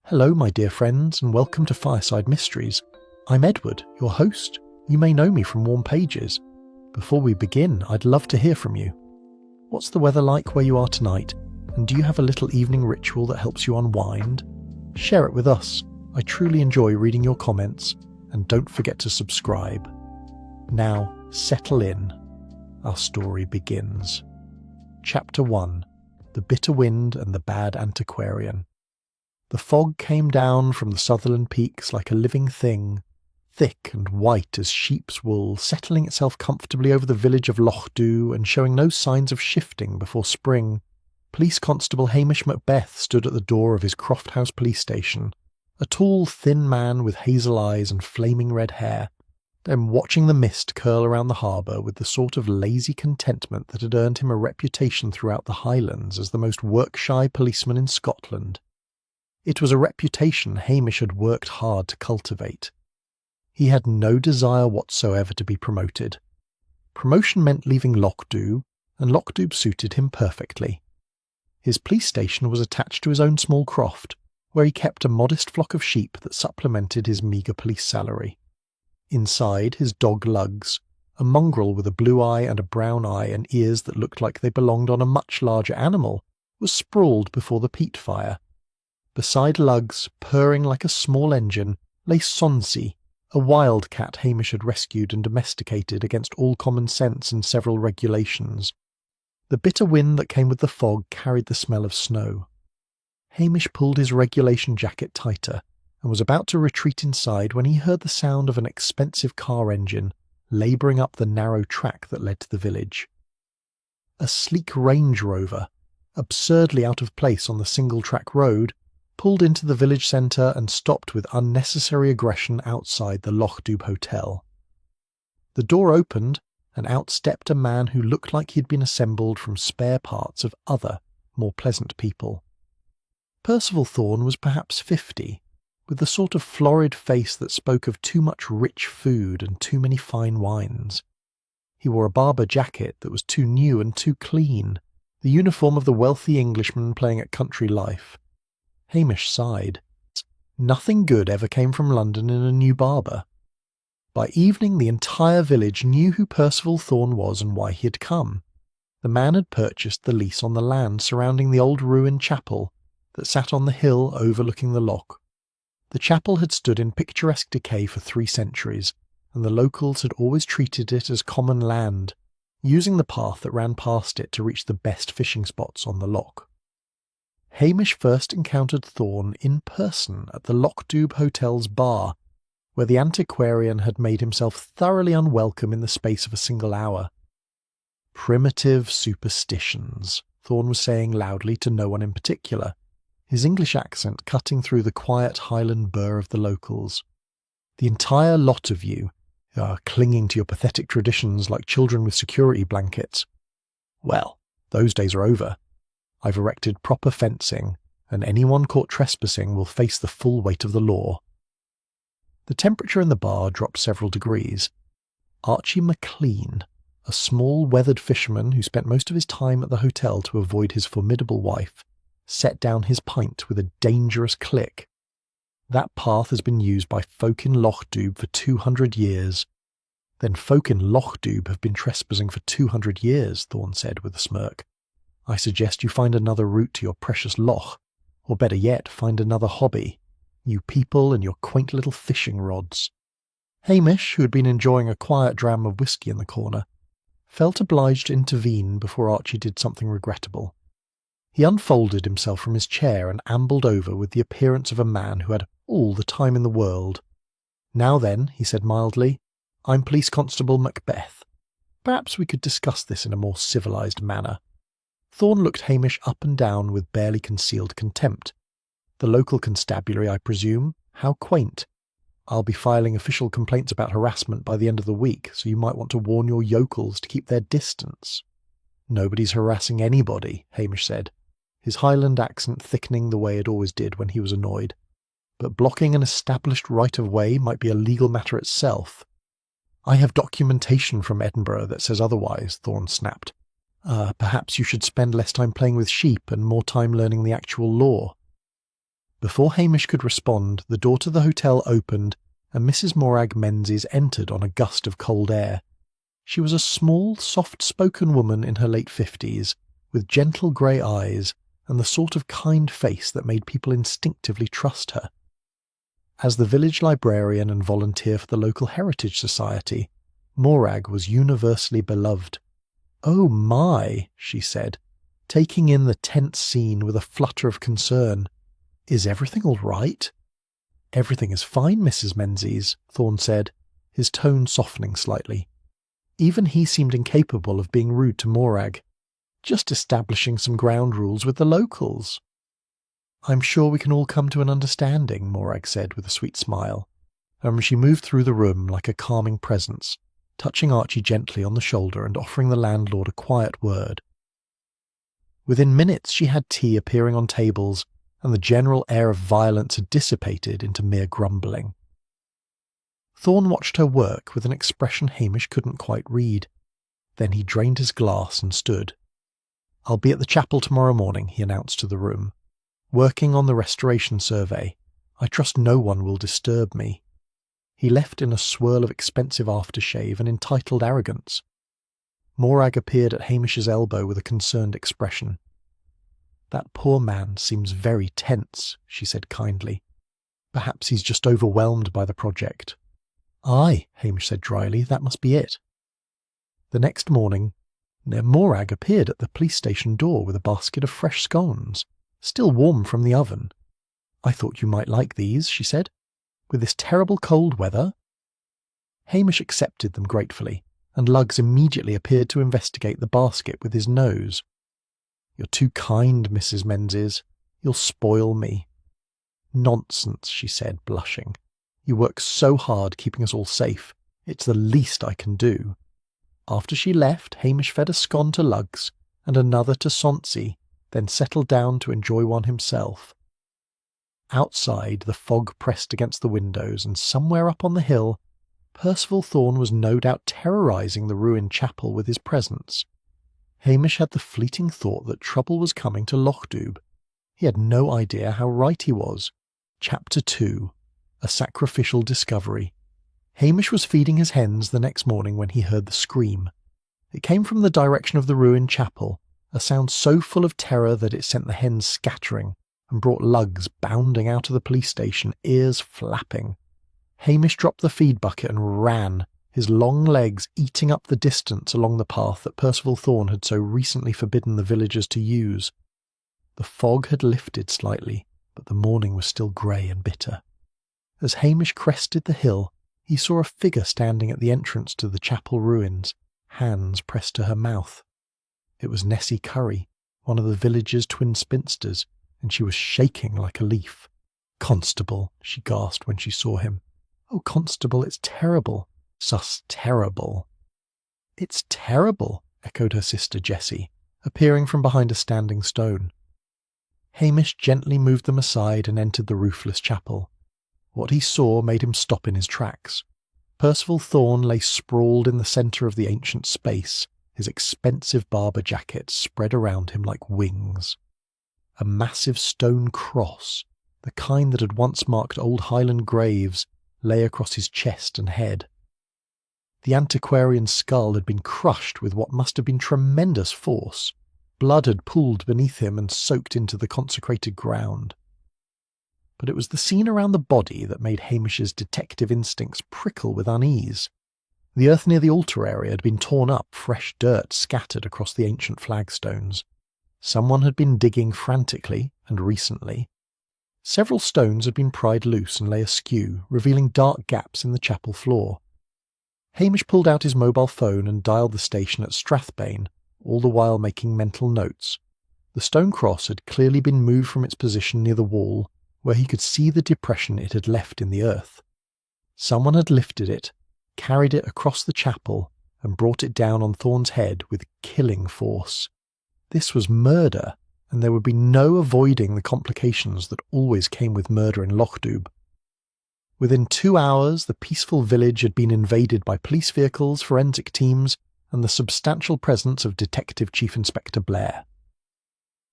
Hello, my dear friends, and welcome to Fireside Mysteries. I'm Edward, your host. You may know me from Warm Pages. Before we begin, I'd love to hear from you. What's the weather like where you are tonight? And do you have a little evening ritual that helps you unwind? Share it with us. I truly enjoy reading your comments, and don't forget to subscribe. Now, settle in. Our story begins. Chapter 1. The Bitter Wind and the Bad Antiquarian. The fog came down from the Sutherland peaks like a living thing, thick and white as sheep's wool, settling itself comfortably over the village of Lochdew and showing no signs of shifting before spring. Police Constable Hamish Macbeth stood at the door of his Croft House police station, a tall, thin man with hazel eyes and flaming red hair, then watching the mist curl around the harbour with the sort of lazy contentment that had earned him a reputation throughout the Highlands as the most work-shy policeman in Scotland. It was a reputation Hamish had worked hard to cultivate. He had no desire whatsoever to be promoted. Promotion meant leaving Lochdew, and Lochdew suited him perfectly. His police station was attached to his own small croft, where he kept a modest flock of sheep that supplemented his meagre police salary. Inside, his dog Lugs, a mongrel with a blue eye and a brown eye and ears that looked like they belonged on a much larger animal, was sprawled before the peat fire. Beside Lugs, purring like a small engine, lay Sonsy, a wild cat Hamish had rescued and domesticated against all common sense and several regulations. The bitter wind that came with the fog carried the smell of snow. Hamish pulled his regulation jacket tighter and was about to retreat inside when he heard the sound of an expensive car engine labouring up the narrow track that led to the village. A sleek Range Rover, absurdly out of place on the single-track road, pulled into the village centre and stopped with unnecessary aggression outside the Lochdew Hotel. The door opened, and out stepped a man who looked like he'd been assembled from spare parts of other, more pleasant people. Percival Thorne was perhaps 50, with the sort of florid face that spoke of too much rich food and too many fine wines. He wore a Barber jacket that was too new and too clean, the uniform of the wealthy Englishman playing at country life. Hamish sighed. Nothing good ever came from London in a new barber. By evening the entire village knew who Percival Thorne was and why he had come. The man had purchased the lease on the land surrounding the old ruined chapel that sat on the hill overlooking the loch. The chapel had stood in picturesque decay for 3 centuries, and the locals had always treated it as common land, using the path that ran past it to reach the best fishing spots on the loch. Hamish first encountered Thorne in person at the Lochdew Hotel's bar, where the antiquarian had made himself thoroughly unwelcome in the space of a single hour. "Primitive superstitions," Thorne was saying loudly to no one in particular, his English accent cutting through the quiet Highland burr of the locals. "The entire lot of you are clinging to your pathetic traditions like children with security blankets. Well, those days are over. I've erected proper fencing, and anyone caught trespassing will face the full weight of the law." The temperature in the bar dropped several degrees. Archie McLean, a small, weathered fisherman who spent most of his time at the hotel to avoid his formidable wife, set down his pint with a dangerous click. "That path has been used by folk in Lochdew for 200 years. "Then folk in Lochdew have been trespassing for 200 years, Thorne said with a smirk. "I suggest you find another route to your precious loch, or better yet, find another hobby. You people and your quaint little fishing rods." Hamish, who had been enjoying a quiet dram of whisky in the corner, felt obliged to intervene before Archie did something regrettable. He unfolded himself from his chair and ambled over with the appearance of a man who had all the time in the world. "Now then," he said mildly, "I'm Police Constable Macbeth. Perhaps we could discuss this in a more civilised manner." Thorne looked Hamish up and down with barely concealed contempt. "The local constabulary, I presume? How quaint. I'll be filing official complaints about harassment by the end of the week, so you might want to warn your yokels to keep their distance." "Nobody's harassing anybody," Hamish said, his Highland accent thickening the way it always did when he was annoyed. "But blocking an established right-of-way might be a legal matter itself." "I have documentation from Edinburgh that says otherwise," Thorne snapped. Perhaps you should spend less time playing with sheep and more time learning the actual law." Before Hamish could respond, the door to the hotel opened and Mrs. Morag Menzies entered on a gust of cold air. She was a small, soft-spoken woman in her late 50s, with gentle grey eyes and the sort of kind face that made people instinctively trust her. As the village librarian and volunteer for the local heritage society, Morag was universally beloved. "Oh my," she said, taking in the tense scene with a flutter of concern. "Is everything all right?" "Everything is fine, Mrs. Menzies," Thorne said, his tone softening slightly. Even he seemed incapable of being rude to Morag. "Just establishing some ground rules with the locals." "I'm sure we can all come to an understanding," Morag said with a sweet smile, and she moved through the room like a calming presence, touching Archie gently on the shoulder and offering the landlord a quiet word. Within minutes she had tea appearing on tables, and the general air of violence had dissipated into mere grumbling. Thorne watched her work with an expression Hamish couldn't quite read. Then he drained his glass and stood. "I'll be at the chapel tomorrow morning," he announced to the room. "Working on the restoration survey. I trust no one will disturb me." He left in a swirl of expensive aftershave and entitled arrogance. Morag appeared at Hamish's elbow with a concerned expression. "That poor man seems very tense," she said kindly. "Perhaps he's just overwhelmed by the project." "Aye," Hamish said dryly, "that must be it." The next morning, Morag appeared at the police station door with a basket of fresh scones, still warm from the oven. "I thought you might like these," she said. "With this terrible cold weather?" Hamish accepted them gratefully, and Luggs immediately appeared to investigate the basket with his nose. "You're too kind, Mrs. Menzies. You'll spoil me." "Nonsense," she said, blushing. "You work so hard keeping us all safe. It's the least I can do." After she left, Hamish fed a scone to Luggs and another to Sonsi, then settled down to enjoy one himself. Outside, the fog pressed against the windows, and somewhere up on the hill, Percival Thorne was no doubt terrorising the ruined chapel with his presence. Hamish had the fleeting thought that trouble was coming to Loughdoob. He had no idea how right he was. Chapter 2. A Sacrificial Discovery. Hamish was feeding his hens the next morning when he heard the scream. It came from the direction of the ruined chapel, a sound so full of terror that it sent the hens scattering and brought Luggs bounding out of the police station, ears flapping. Hamish dropped the feed bucket and ran, his long legs eating up the distance along the path that Percival Thorne had so recently forbidden the villagers to use. The fog had lifted slightly, but the morning was still grey and bitter. As Hamish crested the hill, he saw a figure standing at the entrance to the chapel ruins, hands pressed to her mouth. It was Nessie Curry, one of the village's twin spinsters, and she was shaking like a leaf. "Constable," she gasped when she saw him. "Oh, Constable, it's terrible." "Sus terrible." "It's terrible," echoed her sister Jessie, appearing from behind a standing stone. Hamish gently moved them aside and entered the roofless chapel. What he saw made him stop in his tracks. Percival Thorne lay sprawled in the centre of the ancient space, his expensive Barber jacket spread around him like wings. A massive stone cross, the kind that had once marked old Highland graves, lay across his chest and head. The antiquarian's skull had been crushed with what must have been tremendous force. Blood had pooled beneath him and soaked into the consecrated ground. But it was the scene around the body that made Hamish's detective instincts prickle with unease. The earth near the altar area had been torn up, fresh dirt scattered across the ancient flagstones. Someone had been digging frantically, and recently. Several stones had been pried loose and lay askew, revealing dark gaps in the chapel floor. Hamish pulled out his mobile phone and dialed the station at Strathbane, all the while making mental notes. The stone cross had clearly been moved from its position near the wall, where he could see the depression it had left in the earth. Someone had lifted it, carried it across the chapel, and brought it down on Thorne's head with killing force. This was murder, and there would be no avoiding the complications that always came with murder in Loughdoob. Within 2 hours, the peaceful village had been invaded by police vehicles, forensic teams, and the substantial presence of Detective Chief Inspector Blair.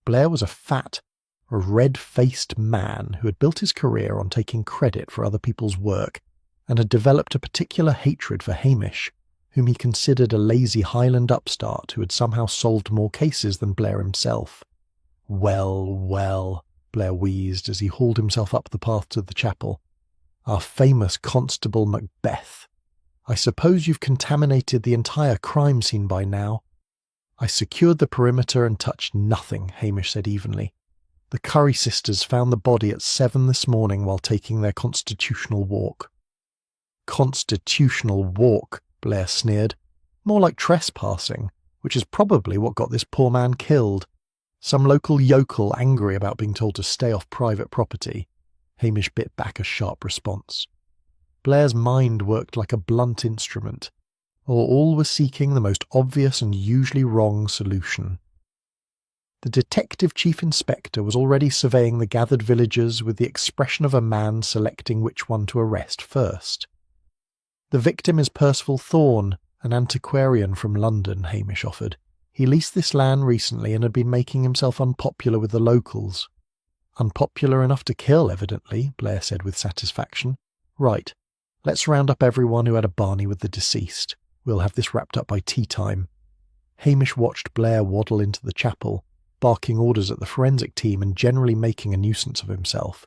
Blair was a fat, a red-faced man who had built his career on taking credit for other people's work and had developed a particular hatred for Hamish, whom he considered a lazy Highland upstart who had somehow solved more cases than Blair himself. Well, Blair wheezed as he hauled himself up the path to the chapel. Our famous Constable Macbeth. I suppose you've contaminated the entire crime scene by now. I secured the perimeter and touched nothing, Hamish said evenly. The Curry sisters found the body at 7 this morning while taking their constitutional walk. Constitutional walk, Blair sneered. More like trespassing, which is probably what got this poor man killed. Some local yokel angry about being told to stay off private property. Hamish bit back a sharp response. Blair's mind worked like a blunt instrument, or all were seeking the most obvious and usually wrong solution. The Detective Chief Inspector was already surveying the gathered villagers with the expression of a man selecting which one to arrest first. The victim is Percival Thorne, an antiquarian from London, Hamish offered. He leased this land recently and had been making himself unpopular with the locals. Unpopular enough to kill, evidently, Blair said with satisfaction. Right. Let's round up everyone who had a barney with the deceased. We'll have this wrapped up by tea time. Hamish watched Blair waddle into the chapel, barking orders at the forensic team and generally making a nuisance of himself.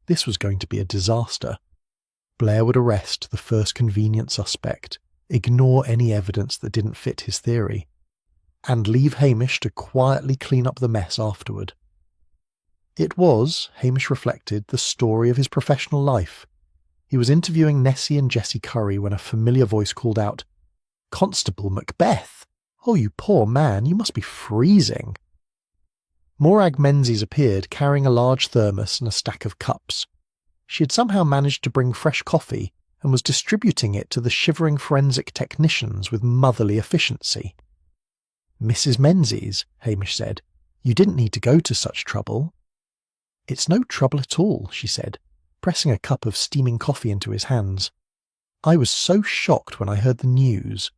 This was going to be a disaster. Blair would arrest the first convenient suspect, ignore any evidence that didn't fit his theory, and leave Hamish to quietly clean up the mess afterward. It was, Hamish reflected, the story of his professional life. He was interviewing Nessie and Jessie Curry when a familiar voice called out, "Constable Macbeth! Oh, you poor man, you must be freezing." Morag Menzies appeared carrying a large thermos and a stack of cups. She had somehow managed to bring fresh coffee and was distributing it to the shivering forensic technicians with motherly efficiency. "Mrs. Menzies," Hamish said, "you didn't need to go to such trouble." "It's no trouble at all," she said, pressing a cup of steaming coffee into his hands. "I was so shocked when I heard the news.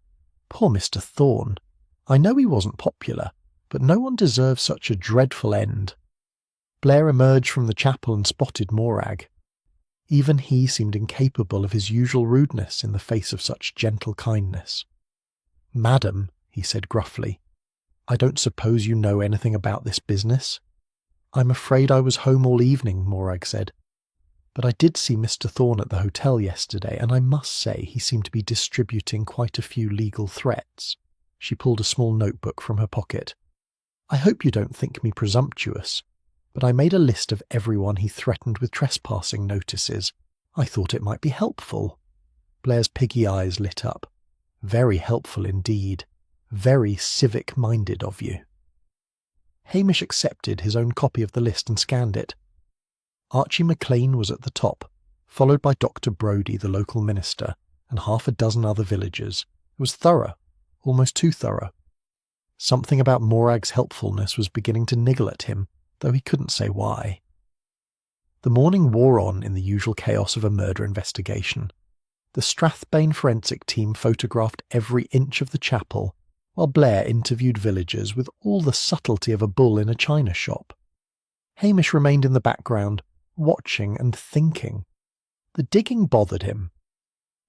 Poor Mr. Thorne. I know he wasn't popular, but no one deserves such a dreadful end." Blair emerged from the chapel and spotted Morag. Even he seemed incapable of his usual rudeness in the face of such gentle kindness. "Madam," he said gruffly, "I don't suppose you know anything about this business?" "I'm afraid I was home all evening," Morag said. "But I did see Mr. Thorne at the hotel yesterday, and I must say he seemed to be distributing quite a few legal threats." She pulled a small notebook from her pocket. "I hope you don't think me presumptuous, but I made a list of everyone he threatened with trespassing notices. I thought it might be helpful." Blair's piggy eyes lit up. "Very helpful indeed. Very civic-minded of you." Hamish accepted his own copy of the list and scanned it. Archie McLean was at the top, followed by Dr. Brodie, the local minister, and half a dozen other villagers. It was thorough, almost too thorough. Something about Morag's helpfulness was beginning to niggle at him, though he couldn't say why. The morning wore on in the usual chaos of a murder investigation. The Strathbane forensic team photographed every inch of the chapel, while Blair interviewed villagers with all the subtlety of a bull in a china shop. Hamish remained in the background, watching and thinking. The digging bothered him.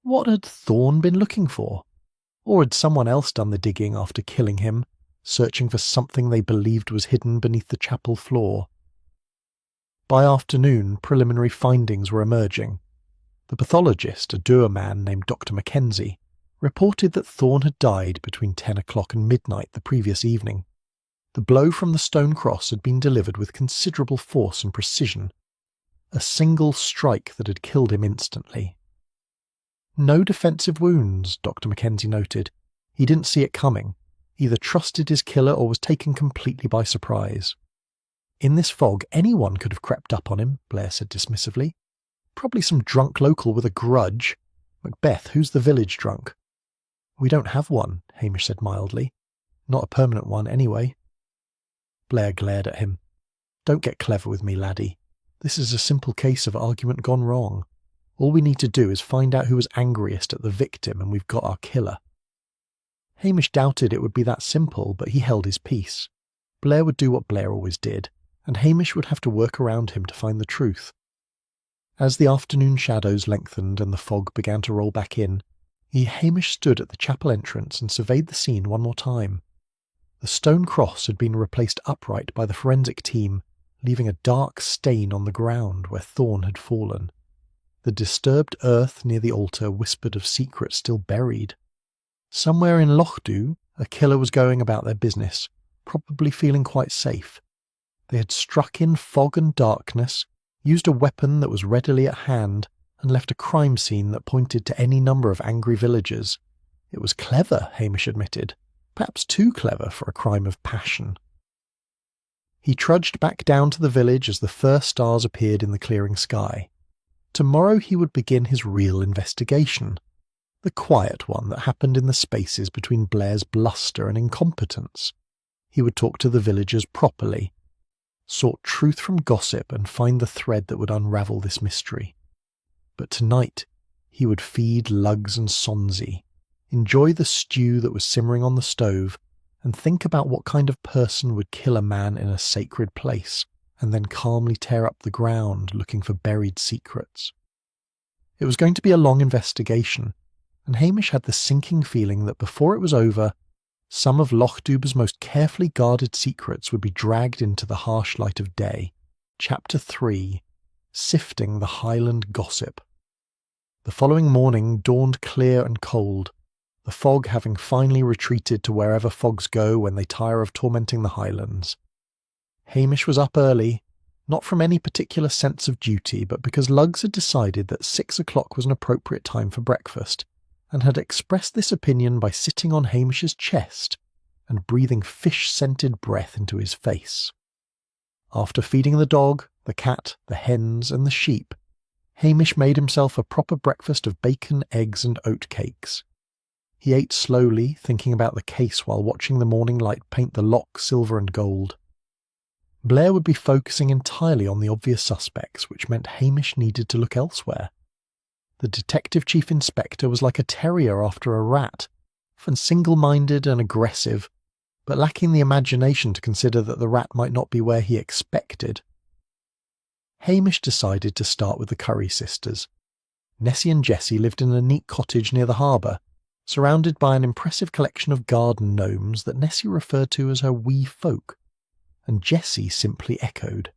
What had Thorne been looking for? Or had someone else done the digging after killing him, searching for something they believed was hidden beneath the chapel floor? By afternoon, preliminary findings were emerging. The pathologist, a doer man named Dr. Mackenzie, reported that Thorne had died between 10 o'clock and midnight the previous evening. The blow from the stone cross had been delivered with considerable force and precision. A single strike that had killed him instantly. No defensive wounds, Dr. Mackenzie noted. He didn't see it coming, either trusted his killer or was taken completely by surprise. In this fog, anyone could have crept up on him, Blair said dismissively. Probably some drunk local with a grudge. Macbeth, who's the village drunk? We don't have one, Hamish said mildly. Not a permanent one, anyway. Blair glared at him. Don't get clever with me, laddie. This is a simple case of argument gone wrong. All we need to do is find out who was angriest at the victim and we've got our killer. Hamish doubted it would be that simple, but he held his peace. Blair would do what Blair always did, and Hamish would have to work around him to find the truth. As the afternoon shadows lengthened and the fog began to roll back in, Hamish stood at the chapel entrance and surveyed the scene one more time. The stone cross had been replaced upright by the forensic team, leaving a dark stain on the ground where Thorn had fallen. The disturbed earth near the altar whispered of secrets still buried. Somewhere in Lochdu, a killer was going about their business, probably feeling quite safe. They had struck in fog and darkness, used a weapon that was readily at hand, and left a crime scene that pointed to any number of angry villagers. It was clever, Hamish admitted, perhaps too clever for a crime of passion. He trudged back down to the village as the first stars appeared in the clearing sky. Tomorrow he would begin his real investigation, the quiet one that happened in the spaces between Blair's bluster and incompetence. He would talk to the villagers properly, sought truth from gossip and find the thread that would unravel this mystery. But tonight he would feed Lugs and Sonzi, enjoy the stew that was simmering on the stove, and think about what kind of person would kill a man in a sacred place, and then calmly tear up the ground looking for buried secrets. It was going to be a long investigation, and Hamish had the sinking feeling that before it was over, some of Lochduber's most carefully guarded secrets would be dragged into the harsh light of day. Chapter 3: Sifting the Highland Gossip. The following morning dawned clear and cold, the fog having finally retreated to wherever fogs go when they tire of tormenting the Highlands. Hamish was up early, not from any particular sense of duty, but because Lugs had decided that 6 o'clock was an appropriate time for breakfast, and had expressed this opinion by sitting on Hamish's chest and breathing fish-scented breath into his face. After feeding the dog, the cat, the hens, and the sheep, Hamish made himself a proper breakfast of bacon, eggs, and oatcakes. He ate slowly, thinking about the case while watching the morning light paint the lock silver and gold. Blair would be focusing entirely on the obvious suspects, which meant Hamish needed to look elsewhere. The Detective Chief Inspector was like a terrier after a rat, often single-minded and aggressive, but lacking the imagination to consider that the rat might not be where he expected. Hamish decided to start with the Curry sisters. Nessie and Jessie lived in a neat cottage near the harbour, surrounded by an impressive collection of garden gnomes that Nessie referred to as her wee folk, and Jessie simply echoed.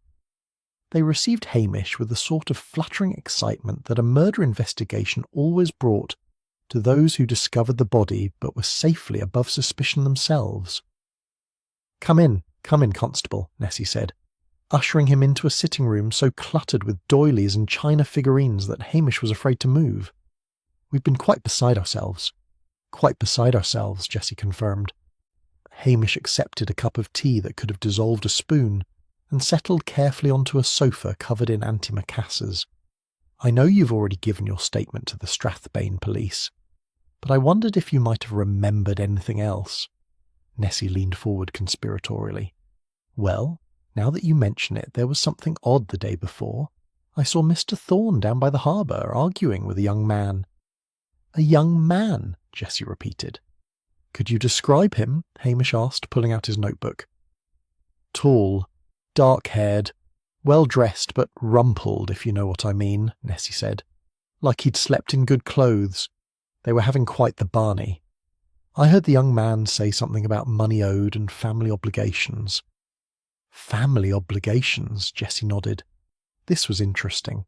They received Hamish with the sort of fluttering excitement that a murder investigation always brought to those who discovered the body but were safely above suspicion themselves. Come in, Constable," Nessie said, ushering him into a sitting room so cluttered with doilies and china figurines that Hamish was afraid to move. "We've been quite beside ourselves." "Quite beside ourselves," Jessie confirmed. Hamish accepted a cup of tea that could have dissolved a spoon, and settled carefully onto a sofa covered in antimacassars. "I know you've already given your statement to the Strathbane police, but I wondered if you might have remembered anything else." Nessie leaned forward conspiratorially. "Well, now that you mention it, there was something odd the day before. I saw Mr. Thorn down by the harbour, arguing with a young man." "A young man," Jessie repeated. "Could you describe him?" Hamish asked, pulling out his notebook. "Tall, dark-haired, well-dressed but rumpled, if you know what I mean," Nessie said. "Like he'd slept in good clothes. They were having quite the Barney. I heard the young man say something about money owed and family obligations." "Family obligations," Jessie nodded. This was interesting.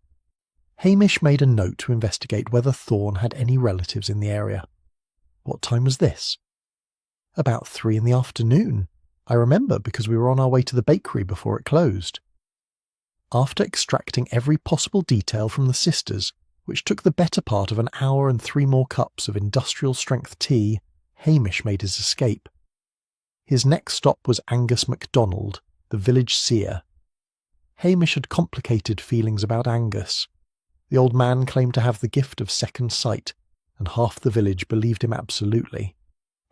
Hamish made a note to investigate whether Thorn had any relatives in the area. What time was this? "About 3 in the afternoon. I remember because we were on our way to the bakery before it closed." After extracting every possible detail from the sisters, which took the better part of an hour and 3 more cups of industrial-strength tea, Hamish made his escape. His next stop was Angus MacDonald, the village seer. Hamish had complicated feelings about Angus. The old man claimed to have the gift of second sight, and half the village believed him absolutely.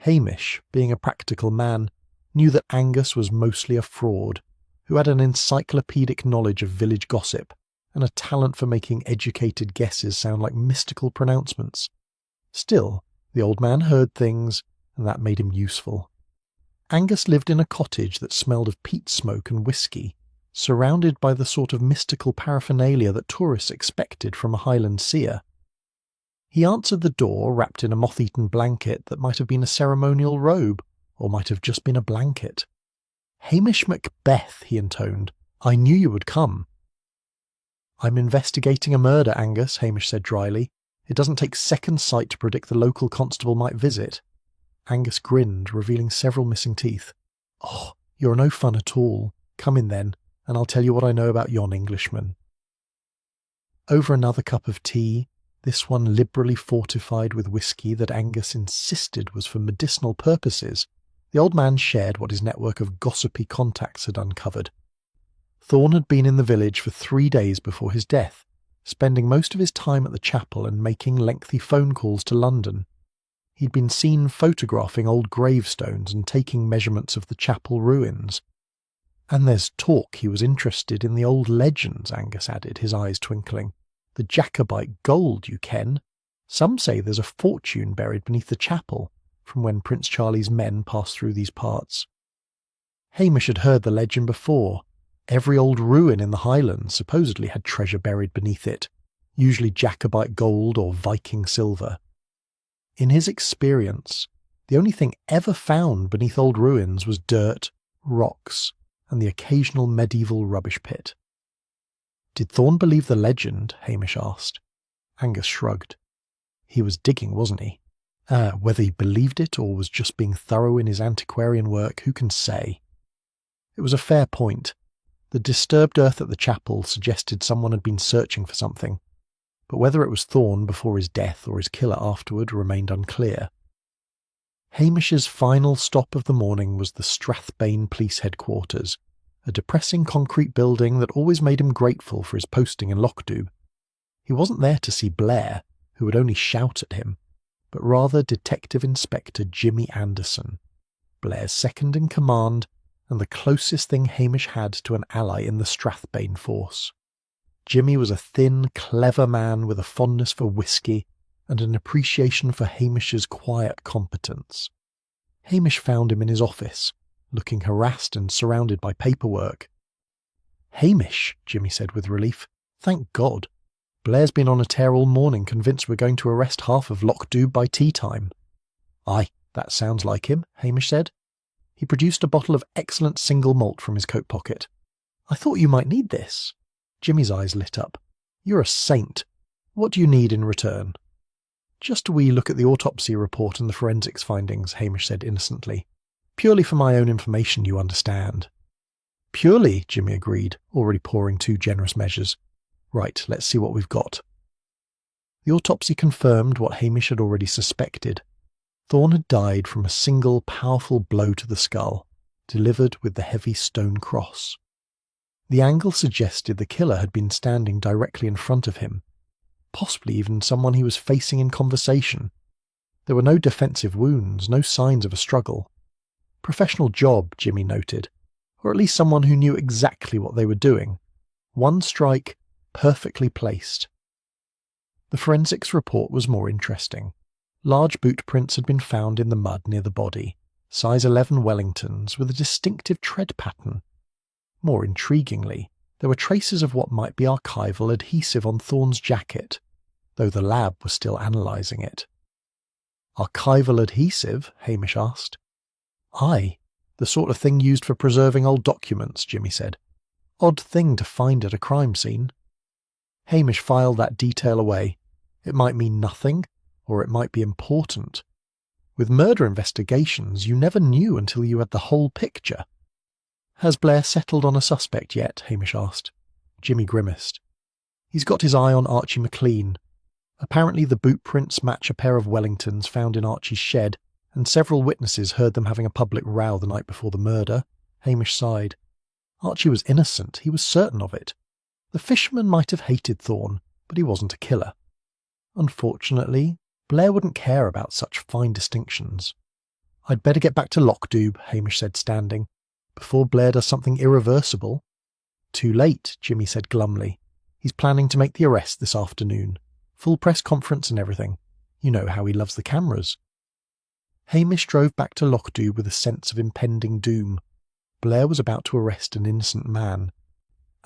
Hamish, being a practical man, knew that Angus was mostly a fraud, who had an encyclopedic knowledge of village gossip, and a talent for making educated guesses sound like mystical pronouncements. Still, the old man heard things, and that made him useful. Angus lived in a cottage that smelled of peat smoke and whisky, surrounded by the sort of mystical paraphernalia that tourists expected from a Highland seer. He answered the door wrapped in a moth-eaten blanket that might have been a ceremonial robe, or might have just been a blanket. "Hamish Macbeth," he intoned. "I knew you would come." "I'm investigating a murder, Angus," Hamish said dryly. "It doesn't take second sight to predict the local constable might visit." Angus grinned, revealing several missing teeth. "Oh, you're no fun at all. Come in then, and I'll tell you what I know about yon Englishman." Over another cup of tea, this one liberally fortified with whisky that Angus insisted was for medicinal purposes, the old man shared what his network of gossipy contacts had uncovered. Thorn had been in the village for 3 days before his death, spending most of his time at the chapel and making lengthy phone calls to London. He'd been seen photographing old gravestones and taking measurements of the chapel ruins. "And there's talk he was interested in the old legends," Angus added, his eyes twinkling. "The Jacobite gold, you ken. Some say there's a fortune buried beneath the chapel, from when Prince Charlie's men passed through these parts." Hamish had heard the legend before. Every old ruin in the Highlands supposedly had treasure buried beneath it, usually Jacobite gold or Viking silver. In his experience, the only thing ever found beneath old ruins was dirt, rocks, and the occasional medieval rubbish pit. "Did Thorn believe the legend?" Hamish asked. Angus shrugged. He was digging, wasn't he? Whether he believed it or was just being thorough in his antiquarian work, who can say? It was a fair point. The disturbed earth at the chapel suggested someone had been searching for something, but whether it was Thorn before his death or his killer afterward remained unclear. Hamish's final stop of the morning was the Strathbane Police Headquarters, a depressing concrete building that always made him grateful for his posting in Lockdube. He wasn't there to see Blair, who would only shout at him, but rather Detective Inspector Jimmy Anderson, Blair's second in command and the closest thing Hamish had to an ally in the Strathbane force. Jimmy was a thin, clever man with a fondness for whisky and an appreciation for Hamish's quiet competence. Hamish found him in his office, looking harassed and surrounded by paperwork. "Hamish," Jimmy said with relief. "Thank God. Blair's been on a tear all morning, convinced we're going to arrest half of Lockdube by tea time." "Aye, that sounds like him," Hamish said. He produced a bottle of excellent single malt from his coat pocket. "I thought you might need this." Jimmy's eyes lit up. "You're a saint. What do you need in return?" "Just a wee look at the autopsy report and the forensics findings," Hamish said innocently. "Purely for my own information, you understand." "Purely," Jimmy agreed, already pouring 2 generous measures. "Right, let's see what we've got." The autopsy confirmed what Hamish had already suspected. Thorn had died from a single powerful blow to the skull, delivered with the heavy stone cross. The angle suggested the killer had been standing directly in front of him, possibly even someone he was facing in conversation. There were no defensive wounds, no signs of a struggle. Professional job, Jimmy noted, or at least someone who knew exactly what they were doing. One strike, perfectly placed. The forensics report was more interesting. Large boot prints had been found in the mud near the body, size 11 Wellingtons with a distinctive tread pattern. More intriguingly, there were traces of what might be archival adhesive on Thorn's jacket, though the lab was still analysing it. "Archival adhesive?" Hamish asked. "Aye, the sort of thing used for preserving old documents," Jimmy said. "Odd thing to find at a crime scene." Hamish filed that detail away. It might mean nothing, or it might be important. With murder investigations, you never knew until you had the whole picture. "Has Blair settled on a suspect yet?" Hamish asked. Jimmy grimaced. "He's got his eye on Archie McLean. Apparently the boot prints match a pair of Wellingtons found in Archie's shed, and several witnesses heard them having a public row the night before the murder." Hamish sighed. Archie was innocent, he was certain of it. The fisherman might have hated Thorn, but he wasn't a killer. Unfortunately, Blair wouldn't care about such fine distinctions. "I'd better get back to Lockdube," Hamish said, standing, "before Blair does something irreversible." "Too late," Jimmy said glumly. "He's planning to make the arrest this afternoon. Full press conference and everything. You know how he loves the cameras." Hamish drove back to Lockdube with a sense of impending doom. Blair was about to arrest an innocent man.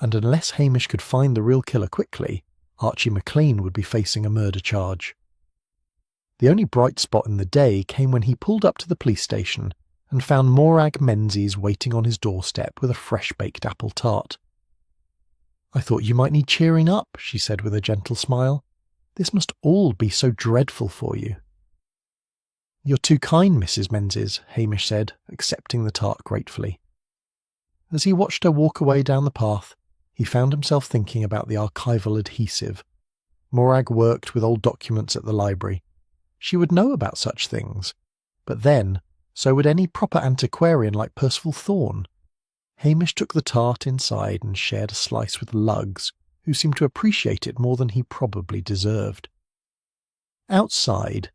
and unless Hamish could find the real killer quickly, Archie McLean would be facing a murder charge. The only bright spot in the day came when he pulled up to the police station and found Morag Menzies waiting on his doorstep with a fresh-baked apple tart. "I thought you might need cheering up," she said with a gentle smile. "This must all be so dreadful for you." "You're too kind, Mrs. Menzies," Hamish said, accepting the tart gratefully. As he watched her walk away down the path, he found himself thinking about the archival adhesive. Morag worked with old documents at the library. She would know about such things. But then, so would any proper antiquarian like Percival Thorne. Hamish took the tart inside and shared a slice with Lugs, who seemed to appreciate it more than he probably deserved. Outside,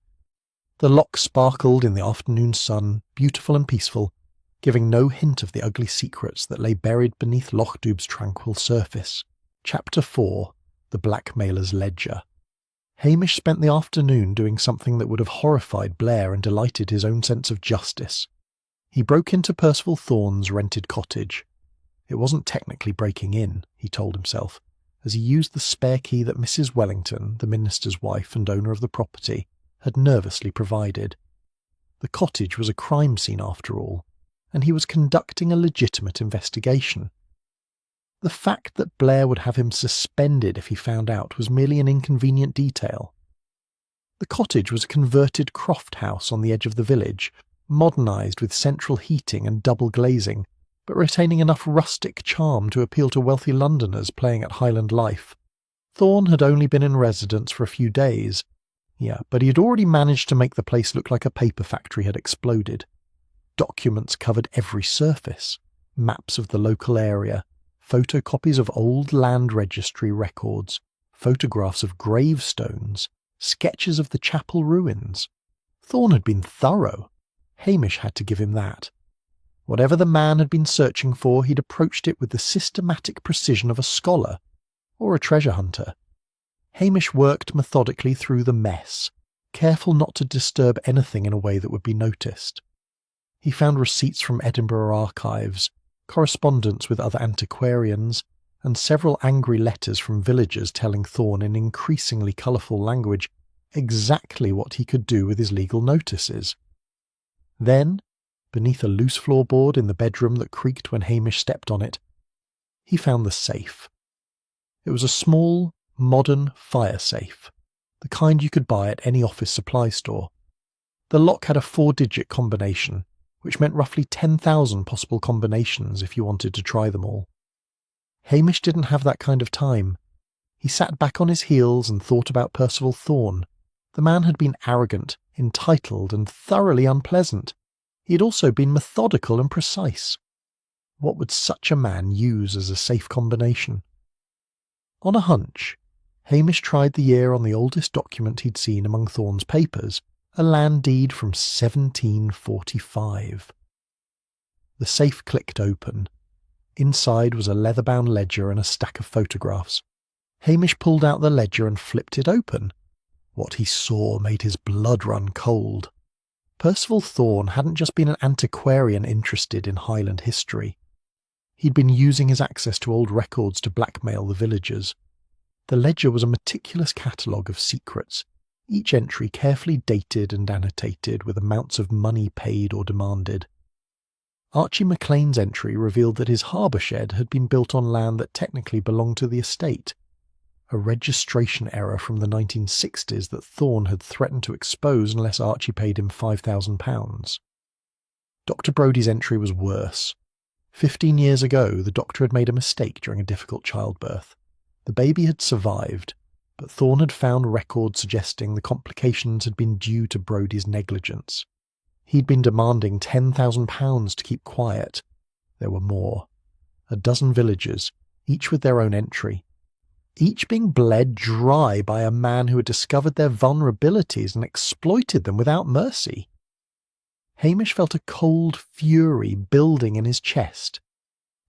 the loch sparkled in the afternoon sun, beautiful and peaceful, giving no hint of the ugly secrets that lay buried beneath Loch Doob's tranquil surface. Chapter 4: The Blackmailer's Ledger. Hamish spent the afternoon doing something that would have horrified Blair and delighted his own sense of justice. He broke into Percival Thorne's rented cottage. It wasn't technically breaking in, he told himself, as he used the spare key that Mrs. Wellington, the minister's wife and owner of the property, had nervously provided. The cottage was a crime scene after all, and he was conducting a legitimate investigation. The fact that Blair would have him suspended if he found out was merely an inconvenient detail. The cottage was a converted croft house on the edge of the village, modernised with central heating and double glazing, but retaining enough rustic charm to appeal to wealthy Londoners playing at Highland life. Thorne had only been in residence for a few days. But he had already managed to make the place look like a paper factory had exploded. Documents covered every surface, maps of the local area, photocopies of old land registry records, photographs of gravestones, sketches of the chapel ruins. Thorne had been thorough. Hamish had to give him that. Whatever the man had been searching for, he'd approached it with the systematic precision of a scholar, or a treasure hunter. Hamish worked methodically through the mess, careful not to disturb anything in a way that would be noticed. He found receipts from Edinburgh archives, correspondence with other antiquarians, and several angry letters from villagers telling Thorne in increasingly colourful language exactly what he could do with his legal notices. Then, beneath a loose floorboard in the bedroom that creaked when Hamish stepped on it, he found the safe. It was a small, modern fire safe, the kind you could buy at any office supply store. The lock had a 4-digit combination, which meant roughly 10,000 possible combinations if you wanted to try them all. Hamish didn't have that kind of time. He sat back on his heels and thought about Percival Thorne. The man had been arrogant, entitled, and thoroughly unpleasant. He had also been methodical and precise. What would such a man use as a safe combination? On a hunch, Hamish tried the year on the oldest document he'd seen among Thorne's papers, a land deed from 1745. The safe clicked open. Inside was a leather-bound ledger and a stack of photographs. Hamish pulled out the ledger and flipped it open. What he saw made his blood run cold. Percival Thorne hadn't just been an antiquarian interested in Highland history. He'd been using his access to old records to blackmail the villagers. The ledger was a meticulous catalogue of secrets, each entry carefully dated and annotated with amounts of money paid or demanded. Archie McLean's entry revealed that his harbour shed had been built on land that technically belonged to the estate, a registration error from the 1960s that Thorne had threatened to expose unless Archie paid him £5,000. Dr. Brodie's entry was worse. 15 years ago, the doctor had made a mistake during a difficult childbirth. The baby had survived, but Thorne had found records suggesting the complications had been due to Brodie's negligence. He'd been demanding £10,000 to keep quiet. There were more. A dozen villagers, each with their own entry, each being bled dry by a man who had discovered their vulnerabilities and exploited them without mercy. Hamish felt a cold fury building in his chest.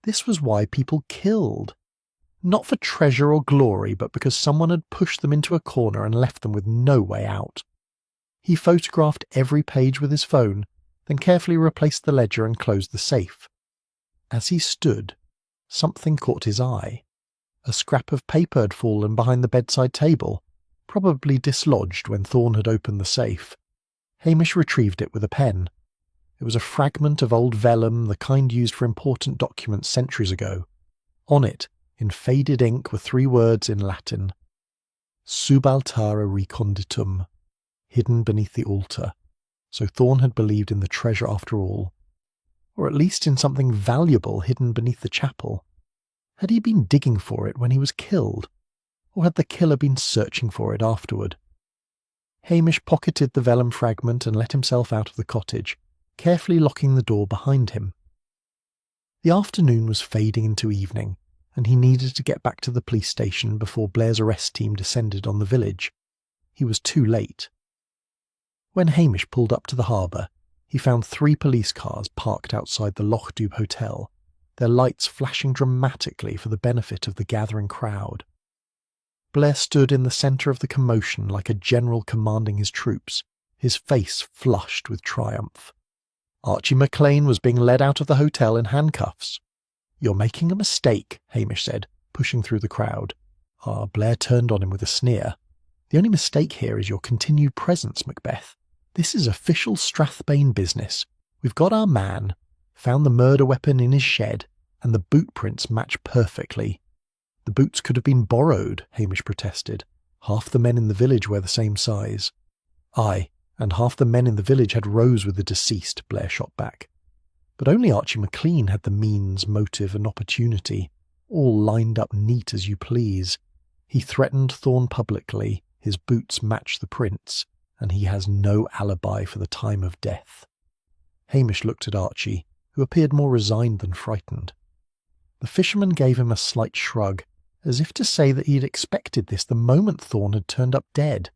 This was why people killed. Not for treasure or glory, but because someone had pushed them into a corner and left them with no way out. He photographed every page with his phone, then carefully replaced the ledger and closed the safe. As he stood, something caught his eye. A scrap of paper had fallen behind the bedside table, probably dislodged when Thorn had opened the safe. Hamish retrieved it with a pen. It was a fragment of old vellum, the kind used for important documents centuries ago. On it, in faded ink, were 3 words in Latin: Subaltare reconditum, hidden beneath the altar. So Thorn had believed in the treasure after all. Or at least in something valuable hidden beneath the chapel. Had he been digging for it when he was killed? Or had the killer been searching for it afterward? Hamish pocketed the vellum fragment and let himself out of the cottage, carefully locking the door behind him. The afternoon was fading into evening, and he needed to get back to the police station before Blair's arrest team descended on the village. He was too late. When Hamish pulled up to the harbour, he found 3 police cars parked outside the Loch-Dubh Hotel, their lights flashing dramatically for the benefit of the gathering crowd. Blair stood in the centre of the commotion like a general commanding his troops, his face flushed with triumph. Archie McLean was being led out of the hotel in handcuffs. "You're making a mistake," Hamish said, pushing through the crowd. Blair turned on him with a sneer. "The only mistake here is your continued presence, Macbeth. This is official Strathbane business. We've got our man, found the murder weapon in his shed, and the boot prints match perfectly." "The boots could have been borrowed," Hamish protested. "Half the men in the village wear the same size." "Aye, and half the men in the village had rows with the deceased," Blair shot back. "But only Archie McLean had the means, motive, and opportunity, all lined up neat as you please. He threatened Thorn publicly, his boots match the prints, and he has no alibi for the time of death." Hamish looked at Archie, who appeared more resigned than frightened. The fisherman gave him a slight shrug, as if to say that he had expected this the moment Thorn had turned up dead.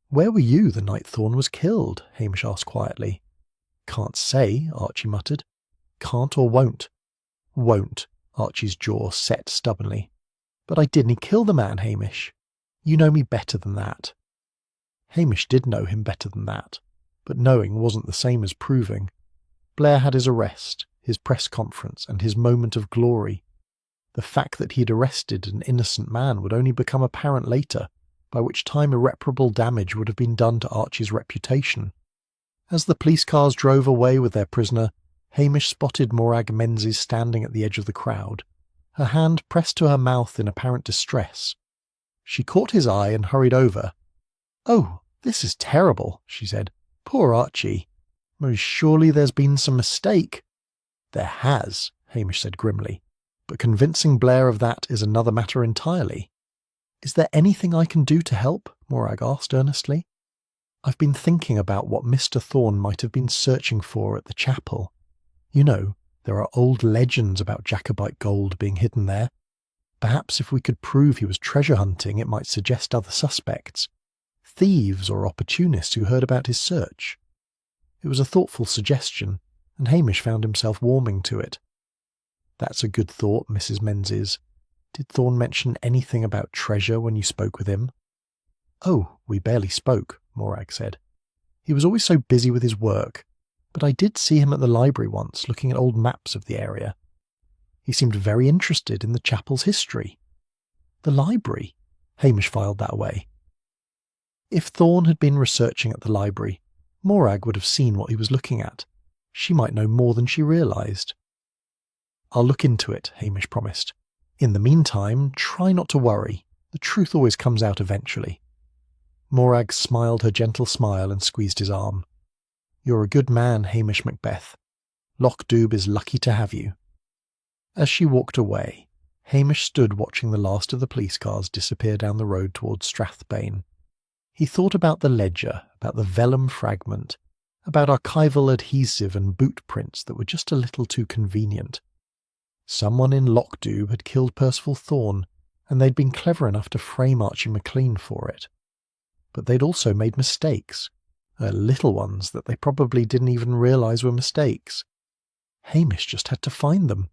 "Where were you the night Thorn was killed?" Hamish asked quietly. "Can't say," Archie muttered. "Can't or won't?" "Won't," Archie's jaw set stubbornly. "But I didn't kill the man, Hamish. You know me better than that." Hamish did know him better than that, but knowing wasn't the same as proving. Blair had his arrest, his press conference, and his moment of glory. The fact that he had arrested an innocent man would only become apparent later, by which time irreparable damage would have been done to Archie's reputation. As the police cars drove away with their prisoner, Hamish spotted Morag Menzies standing at the edge of the crowd, her hand pressed to her mouth in apparent distress. She caught his eye and hurried over. "Oh, this is terrible," she said. "Poor Archie. Most surely there's been some mistake." "There has," Hamish said grimly, "but convincing Blair of that is another matter entirely." "Is there anything I can do to help?" Morag asked earnestly. "I've been thinking about what Mr. Thorn might have been searching for at the chapel. You know, there are old legends about Jacobite gold being hidden there. Perhaps if we could prove he was treasure hunting, it might suggest other suspects. Thieves or opportunists who heard about his search." It was a thoughtful suggestion, and Hamish found himself warming to it. "That's a good thought, Mrs. Menzies. Did Thorn mention anything about treasure when you spoke with him?" "Oh, we barely spoke," Morag said. "He was always so busy with his work, but I did see him at the library once, looking at old maps of the area. He seemed very interested in the chapel's history." "The library?" Hamish filed that away. If Thorn had been researching at the library, Morag would have seen what he was looking at. She might know more than she realised. "I'll look into it," Hamish promised. "In the meantime, try not to worry. The truth always comes out eventually." Morag smiled her gentle smile and squeezed his arm. "You're a good man, Hamish Macbeth. Loch-Dubh is lucky to have you." As she walked away, Hamish stood watching the last of the police cars disappear down the road towards Strathbane. He thought about the ledger, about the vellum fragment, about archival adhesive and boot prints that were just a little too convenient. Someone in Loch-Dubh had killed Percival Thorn, and they'd been clever enough to frame Archie McLean for it. But they'd also made mistakes, little ones that they probably didn't even realise were mistakes. Hamish just had to find them.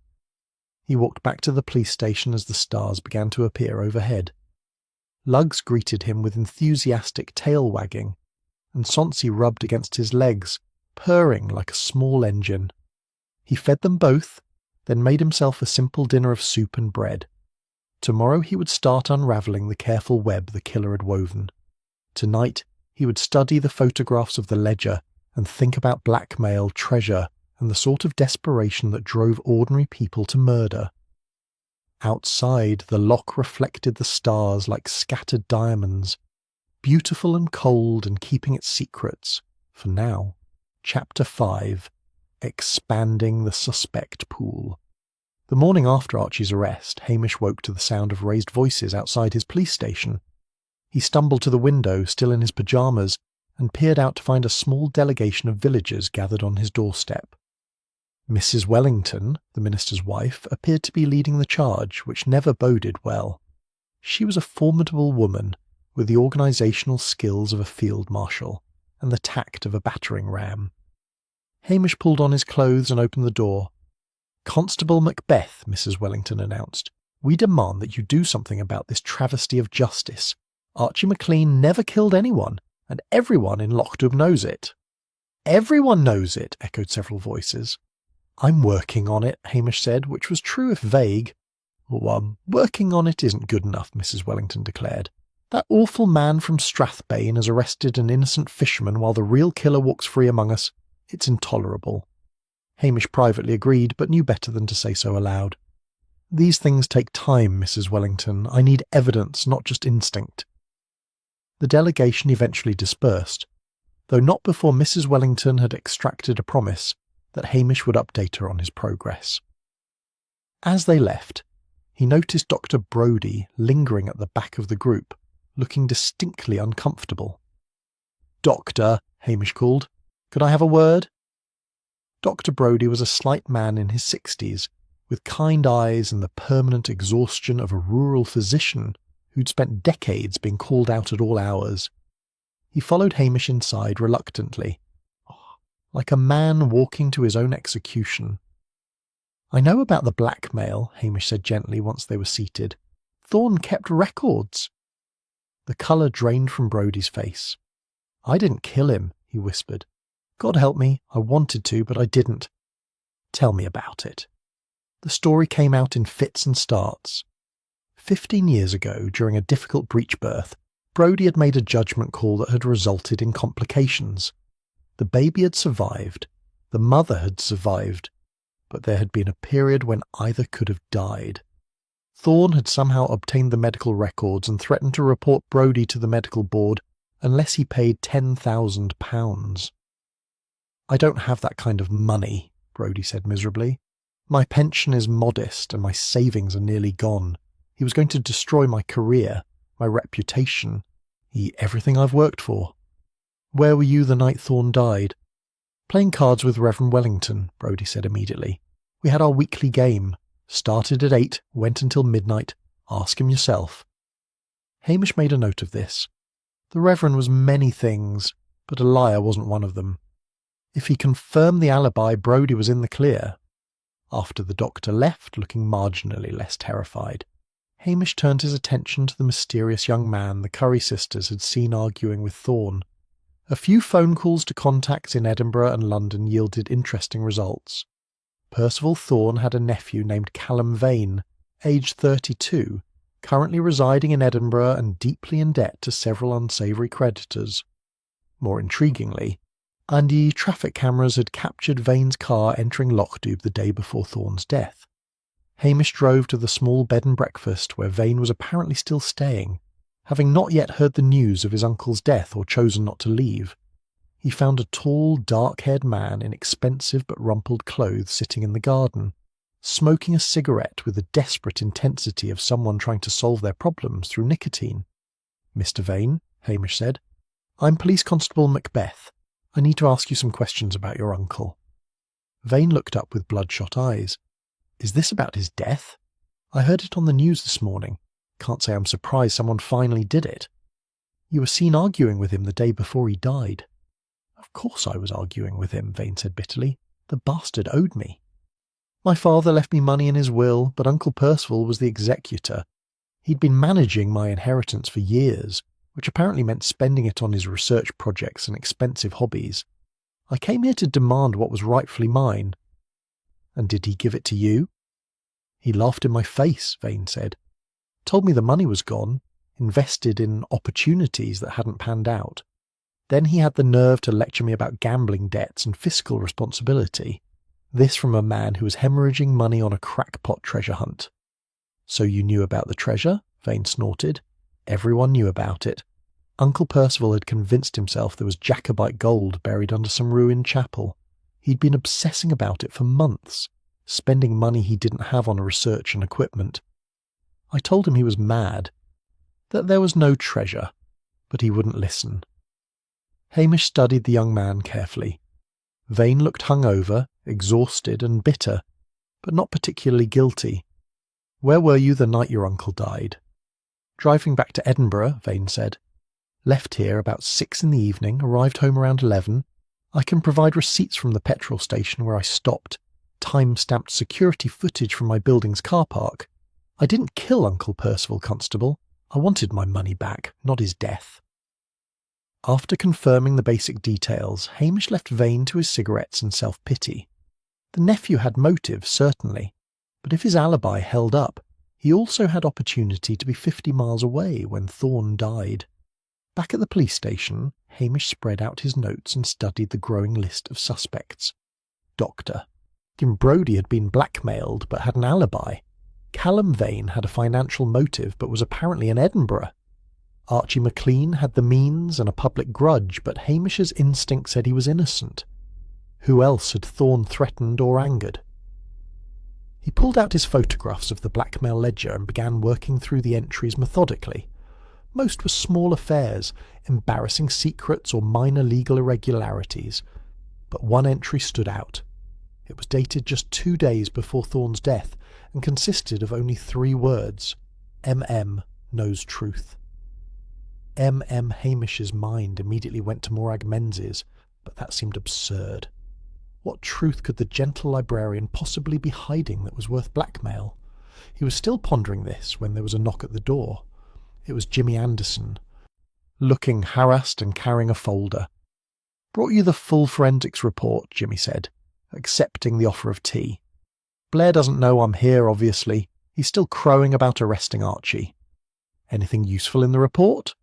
He walked back to the police station as the stars began to appear overhead. Lugs greeted him with enthusiastic tail wagging, and Sonsi rubbed against his legs, purring like a small engine. He fed them both, then made himself a simple dinner of soup and bread. Tomorrow he would start unravelling the careful web the killer had woven. Tonight he would study the photographs of the ledger and think about blackmail, treasure, and the sort of desperation that drove ordinary people to murder. Outside, the lock reflected the stars like scattered diamonds, beautiful and cold and keeping its secrets, for now. Chapter 5. Expanding the Suspect Pool. The morning after Archie's arrest, Hamish woke to the sound of raised voices outside his police station. He stumbled to the window, still in his pyjamas, and peered out to find a small delegation of villagers gathered on his doorstep. Mrs. Wellington, the minister's wife, appeared to be leading the charge, which never boded well. She was a formidable woman, with the organisational skills of a field marshal and the tact of a battering ram. Hamish pulled on his clothes and opened the door. "Constable Macbeth," Mrs. Wellington announced, "we demand that you do something about this travesty of justice. Archie McLean never killed anyone, and everyone in Lochtub knows it." "Everyone knows it," echoed several voices. "I'm working on it," Hamish said, which was true if vague. Working on it isn't good enough," Mrs. Wellington declared. "That awful man from Strathbane has arrested an innocent fisherman while the real killer walks free among us. It's intolerable." Hamish privately agreed, but knew better than to say so aloud. "These things take time, Mrs. Wellington. I need evidence, not just instinct." The delegation eventually dispersed, though not before Mrs. Wellington had extracted a promise that Hamish would update her on his progress. As they left, he noticed Dr. Brodie lingering at the back of the group, looking distinctly uncomfortable. "Doctor," Hamish called, "could I have a word?" Dr. Brodie was a slight man in his 60s, with kind eyes and the permanent exhaustion of a rural physician who'd spent decades being called out at all hours. He followed Hamish inside reluctantly, like a man walking to his own execution. "I know about the blackmail," Hamish said gently once they were seated. "Thorne kept records." The colour drained from Brodie's face. "I didn't kill him," he whispered. "God help me, I wanted to, but I didn't." "Tell me about it." The story came out in fits and starts. 15 years ago, during a difficult breech birth, Brodie had made a judgment call that had resulted in complications. The baby had survived, the mother had survived, but there had been a period when either could have died. Thorne had somehow obtained the medical records and threatened to report Brodie to the medical board unless he paid £10,000. "I don't have that kind of money," Brodie said miserably. "My pension is modest and my savings are nearly gone. He was going to destroy my career, my reputation, everything I've worked for." "Where were you the night Thorne died?" "Playing cards with Reverend Wellington," Brodie said immediately. "We had our weekly game. Started at 8, went until midnight. Ask him yourself." Hamish made a note of this. The Reverend was many things, but a liar wasn't one of them. If he confirmed the alibi, Brodie was in the clear. After the doctor left, looking marginally less terrified, Hamish turned his attention to the mysterious young man the Curry sisters had seen arguing with Thorne. A few phone calls to contacts in Edinburgh and London yielded interesting results. Percival Thorne had a nephew named Callum Vane, aged 32, currently residing in Edinburgh and deeply in debt to several unsavoury creditors. More intriguingly, traffic cameras had captured Vane's car entering Lochtub the day before Thorne's death. Hamish drove to the small bed and breakfast where Vane was apparently still staying, having not yet heard the news of his uncle's death or chosen not to leave. He found a tall, dark-haired man in expensive but rumpled clothes sitting in the garden, smoking a cigarette with the desperate intensity of someone trying to solve their problems through nicotine. "Mr. Vane," Hamish said, "I'm Police Constable Macbeth. I need to ask you some questions about your uncle." Vane looked up with bloodshot eyes. "Is this about his death? I heard it on the news this morning. Can't say I'm surprised someone finally did it." "You were seen arguing with him the day before he died." "Of course I was arguing with him," Vane said bitterly. "The bastard owed me. My father left me money in his will, but Uncle Percival was the executor. He'd been managing my inheritance for years, which apparently meant spending it on his research projects and expensive hobbies. I came here to demand what was rightfully mine." "And did he give it to you?" "He laughed in my face," Vane said. Told me the money was gone, invested in opportunities that hadn't panned out. Then he had the nerve to lecture me about gambling debts and fiscal responsibility. This from a man who was hemorrhaging money on a crackpot treasure hunt. So you knew about the treasure? Vane snorted. Everyone knew about it. Uncle Percival had convinced himself there was Jacobite gold buried under some ruined chapel. He'd been obsessing about it for months, spending money he didn't have on research and equipment. I told him he was mad, that there was no treasure, but he wouldn't listen. Hamish studied the young man carefully. Vane looked hungover, exhausted and bitter, but not particularly guilty. Where were you the night your uncle died? Driving back to Edinburgh, Vane said. Left here about 6 in the evening, arrived home around 11. I can provide receipts from the petrol station where I stopped, time-stamped security footage from my building's car park. I didn't kill Uncle Percival, Constable. I wanted my money back, not his death. After confirming the basic details, Hamish left Vane to his cigarettes and self-pity. The nephew had motive, certainly, but if his alibi held up, he also had opportunity to be 50 miles away when Thorne died. Back at the police station, Hamish spread out his notes and studied the growing list of suspects. Doctor. Jim Brodie had been blackmailed but had an alibi. Callum Vane had a financial motive but was apparently in Edinburgh. Archie McLean had the means and a public grudge, but Hamish's instinct said he was innocent. Who else had Thorne threatened or angered? He pulled out his photographs of the blackmail ledger and began working through the entries methodically. Most were small affairs, embarrassing secrets or minor legal irregularities, but one entry stood out. It was dated just 2 days before Thorne's death and consisted of only 3 words. M.M. knows truth. M.M. Hamish's mind immediately went to Morag Menzies, but that seemed absurd. What truth could the gentle librarian possibly be hiding that was worth blackmail? He was still pondering this when there was a knock at the door. It was Jimmy Anderson, looking harassed and carrying a folder. "Brought you the full forensics report," Jimmy said, accepting the offer of tea. "Blair doesn't know I'm here, obviously. He's still crowing about arresting Archie." "Anything useful in the report?"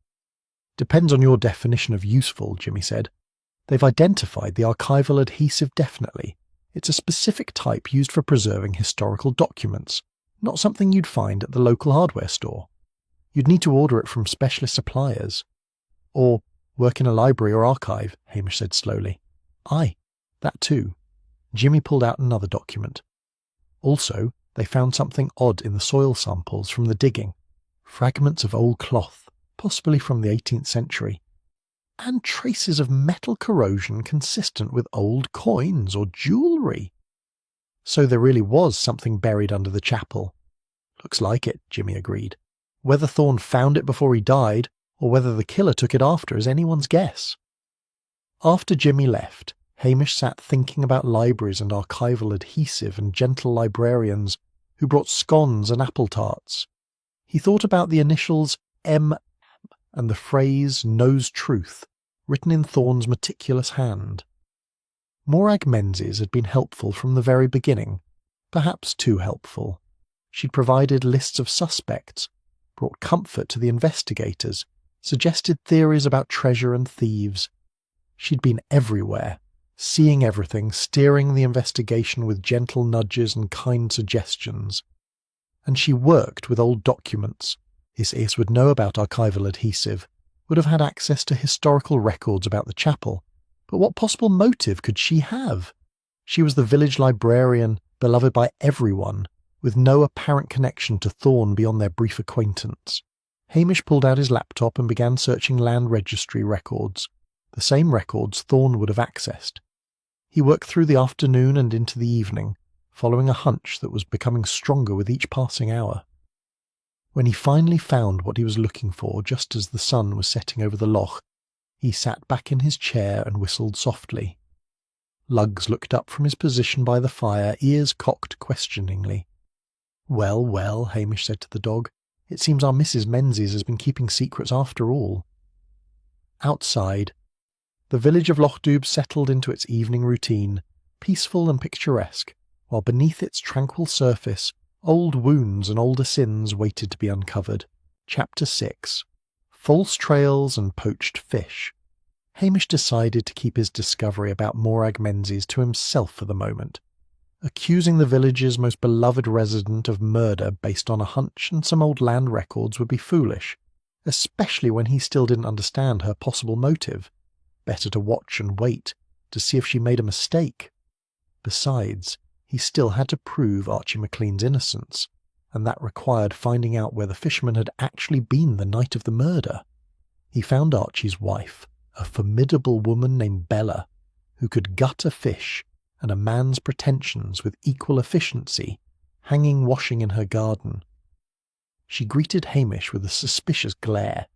"Depends on your definition of useful," Jimmy said. "They've identified the archival adhesive definitely. It's a specific type used for preserving historical documents, not something you'd find at the local hardware store. You'd need to order it from specialist suppliers. Or work in a library or archive," Hamish said slowly. "Aye, that too." Jimmy pulled out another document. Also, they found something odd in the soil samples from the digging. Fragments of old cloth, possibly from the 18th century. And traces of metal corrosion consistent with old coins or jewellery. So there really was something buried under the chapel. "Looks like it," Jimmy agreed. "Whether Thorne found it before he died, or whether the killer took it after, is anyone's guess." After Jimmy left, Hamish sat thinking about libraries and archival adhesive and gentle librarians who brought scones and apple tarts. He thought about the initials M and the phrase "knows truth," written in Thorne's meticulous hand. Morag Menzies had been helpful from the very beginning, perhaps too helpful. She'd provided lists of suspects, brought comfort to the investigators, suggested theories about treasure and thieves. She'd been everywhere, seeing everything, steering the investigation with gentle nudges and kind suggestions. And she worked with old documents. His ears would know about archival adhesive, would have had access to historical records about the chapel. But what possible motive could she have? She was the village librarian, beloved by everyone, with no apparent connection to Thorne beyond their brief acquaintance. Hamish pulled out his laptop and began searching land registry records, the same records Thorne would have accessed. He worked through the afternoon and into the evening, following a hunch that was becoming stronger with each passing hour. When he finally found what he was looking for just as the sun was setting over the loch, he sat back in his chair and whistled softly. Luggs looked up from his position by the fire, ears cocked questioningly. "Well, well," Hamish said to the dog, "it seems our Mrs. Menzies has been keeping secrets after all." Outside, the village of Lochdoub settled into its evening routine, peaceful and picturesque, while beneath its tranquil surface Old wounds and older sins waited to be uncovered. Chapter 6. False Trails and Poached Fish. Hamish decided to keep his discovery about Morag Menzies to himself for the moment. Accusing the village's most beloved resident of murder based on a hunch and some old land records would be foolish, especially when he still didn't understand her possible motive. Better to watch and wait, to see if she made a mistake. Besides, he still had to prove Archie McLean's innocence, and that required finding out where the fisherman had actually been the night of the murder. He found Archie's wife, a formidable woman named Bella, who could gut a fish and a man's pretensions with equal efficiency, hanging washing in her garden. She greeted Hamish with a suspicious glare.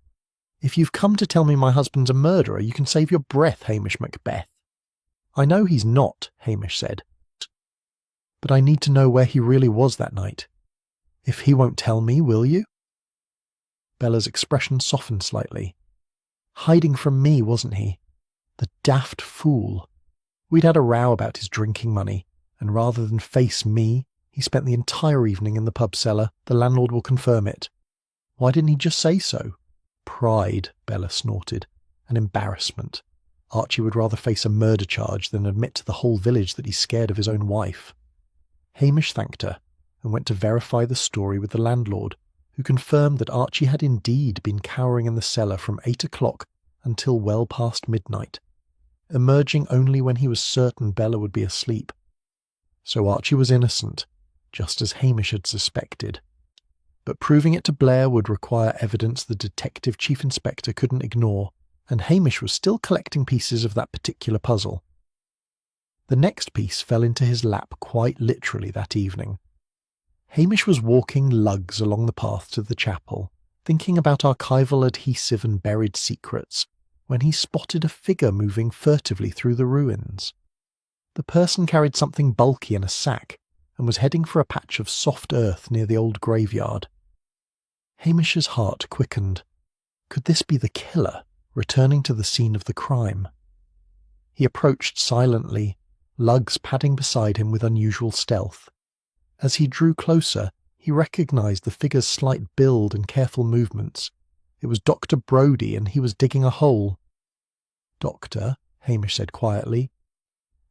"If you've come to tell me my husband's a murderer, you can save your breath, Hamish Macbeth." "I know he's not," Hamish said, "but I need to know where he really was that night. If he won't tell me, will you?" Bella's expression softened slightly. "Hiding from me, wasn't he? The daft fool. We'd had a row about his drinking money, and rather than face me, he spent the entire evening in the pub cellar. The landlord will confirm it. Why didn't he just say so?" "Pride," Bella snorted, "and embarrassment. Archie would rather face a murder charge than admit to the whole village that he's scared of his own wife." Hamish thanked her and went to verify the story with the landlord, who confirmed that Archie had indeed been cowering in the cellar from 8 o'clock until well past midnight, emerging only when he was certain Bella would be asleep. So Archie was innocent, just as Hamish had suspected. But proving it to Blair would require evidence the Detective Chief Inspector couldn't ignore, and Hamish was still collecting pieces of that particular puzzle. The next piece fell into his lap quite literally that evening. Hamish was walking lugs along the path to the chapel, thinking about archival adhesive and buried secrets, when he spotted a figure moving furtively through the ruins. The person carried something bulky in a sack, and was heading for a patch of soft earth near the old graveyard. Hamish's heart quickened. Could this be the killer, returning to the scene of the crime? He approached silently, lugs padding beside him with unusual stealth. As he drew closer, he recognised the figure's slight build and careful movements. It was Dr. Brodie, and he was digging a hole. "Doctor," Hamish said quietly.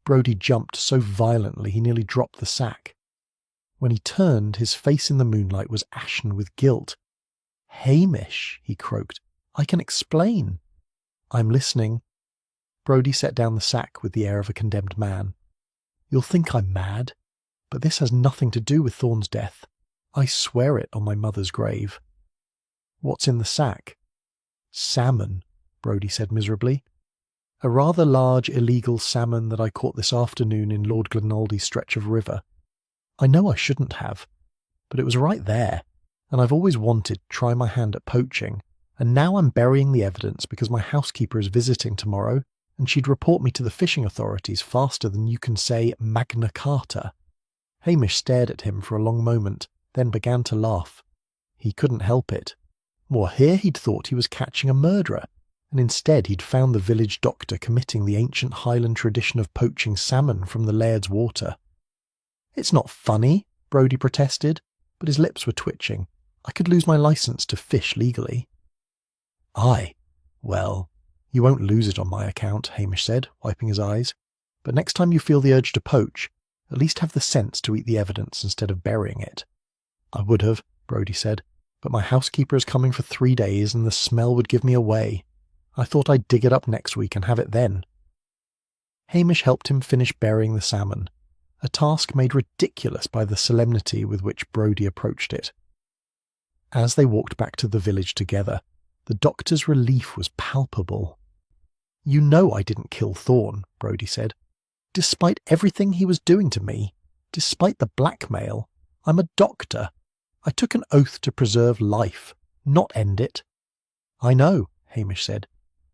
Brodie jumped so violently he nearly dropped the sack. When he turned, his face in the moonlight was ashen with guilt. "Hamish," he croaked, "I can explain." "I'm listening." Brodie set down the sack with the air of a condemned man. "You'll think I'm mad, but this has nothing to do with Thorn's death. I swear it on my mother's grave." "What's in the sack?" "Salmon," Brodie said miserably. "A rather large illegal salmon that I caught this afternoon in Lord Glenaldy's stretch of river. I know I shouldn't have, but it was right there, and I've always wanted to try my hand at poaching, and now I'm burying the evidence because my housekeeper is visiting tomorrow, and she'd report me to the fishing authorities faster than you can say Magna Carta." Hamish stared at him for a long moment, then began to laugh. He couldn't help it. Well, here he'd thought he was catching a murderer, and instead he'd found the village doctor committing the ancient Highland tradition of poaching salmon from the laird's water. "It's not funny," Brodie protested, but his lips were twitching. "I could lose my licence to fish legally." "Aye, well, you won't lose it on my account," Hamish said, wiping his eyes. "But next time you feel the urge to poach, at least have the sense to eat the evidence instead of burying it." "I would have," Brodie said, "but my housekeeper is coming for 3 days and the smell would give me away. I thought I'd dig it up next week and have it then." Hamish helped him finish burying the salmon, a task made ridiculous by the solemnity with which Brodie approached it. As they walked back to the village together, the doctor's relief was palpable. "You know I didn't kill Thorn," Brodie said. "Despite everything he was doing to me, despite the blackmail, I'm a doctor. I took an oath to preserve life, not end it." "I know," Hamish said.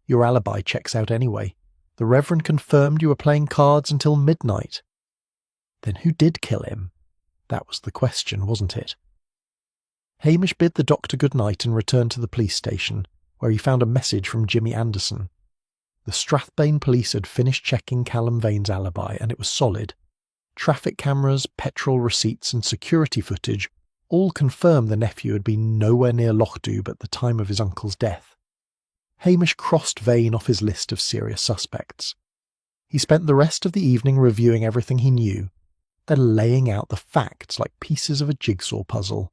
"Your alibi checks out anyway. The Reverend confirmed you were playing cards until midnight." Then who did kill him? That was the question, wasn't it? Hamish bid the doctor good night and returned to the police station, where he found a message from Jimmy Anderson. The Strathbane police had finished checking Callum Vane's alibi, and it was solid. Traffic cameras, petrol receipts and security footage all confirmed the nephew had been nowhere near Lochdoub at the time of his uncle's death. Hamish crossed Vane off his list of serious suspects. He spent the rest of the evening reviewing everything he knew, then laying out the facts like pieces of a jigsaw puzzle.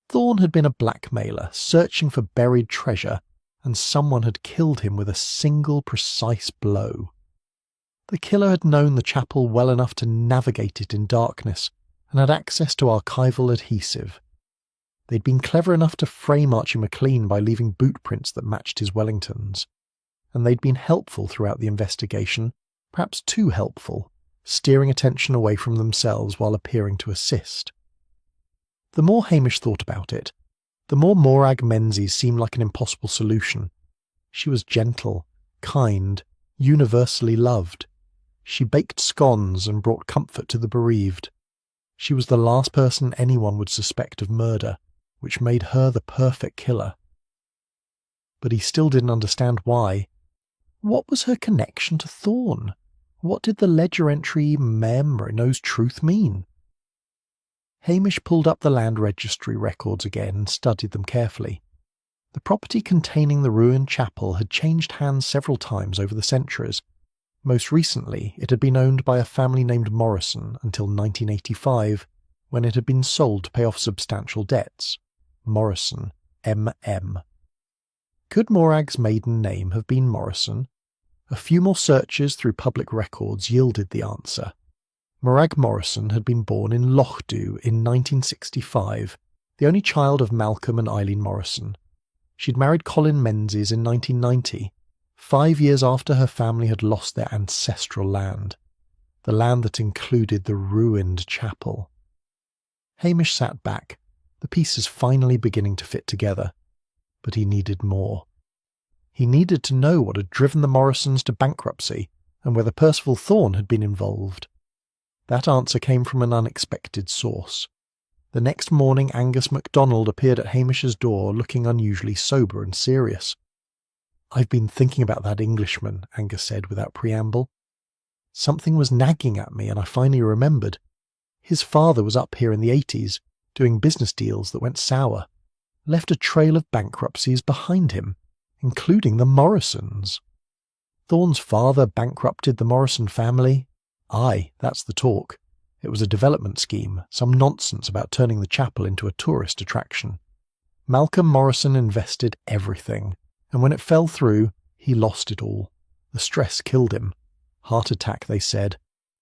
Thorn had been a blackmailer searching for buried treasure, and someone had killed him with a single precise blow. The killer had known the chapel well enough to navigate it in darkness and had access to archival adhesive. They'd been clever enough to frame Archie McLean by leaving boot prints that matched his Wellingtons, and they'd been helpful throughout the investigation, perhaps too helpful, steering attention away from themselves while appearing to assist. The more Hamish thought about it, the more Morag Menzies seemed like an impossible solution. She was gentle, kind, universally loved. She baked scones and brought comfort to the bereaved. She was the last person anyone would suspect of murder, which made her the perfect killer. But he still didn't understand why. What was her connection to Thorn? What did the ledger entry Mem knows truth mean? Hamish pulled up the land registry records again and studied them carefully. The property containing the ruined chapel had changed hands several times over the centuries. Most recently, it had been owned by a family named Morrison until 1985, when it had been sold to pay off substantial debts. Morrison, M.M. Could Morag's maiden name have been Morrison? A few more searches through public records yielded the answer. Morag Morrison had been born in Lochdoub in 1965, the only child of Malcolm and Eileen Morrison. She'd married Colin Menzies in 1990, 5 years after her family had lost their ancestral land, the land that included the ruined chapel. Hamish sat back, the pieces finally beginning to fit together. But he needed more. He needed to know what had driven the Morrisons to bankruptcy and whether Percival Thorn had been involved. That answer came from an unexpected source. The next morning Angus MacDonald appeared at Hamish's door looking unusually sober and serious. "I've been thinking about that Englishman," Angus said without preamble. "Something was nagging at me and I finally remembered. His father was up here in the 80s, doing business deals that went sour. Left a trail of bankruptcies behind him, including the Morrisons. Thorn's father bankrupted the Morrison family. Aye, that's the talk. It was a development scheme, some nonsense about turning the chapel into a tourist attraction. Malcolm Morrison invested everything, and when it fell through, he lost it all. The stress killed him. Heart attack, they said.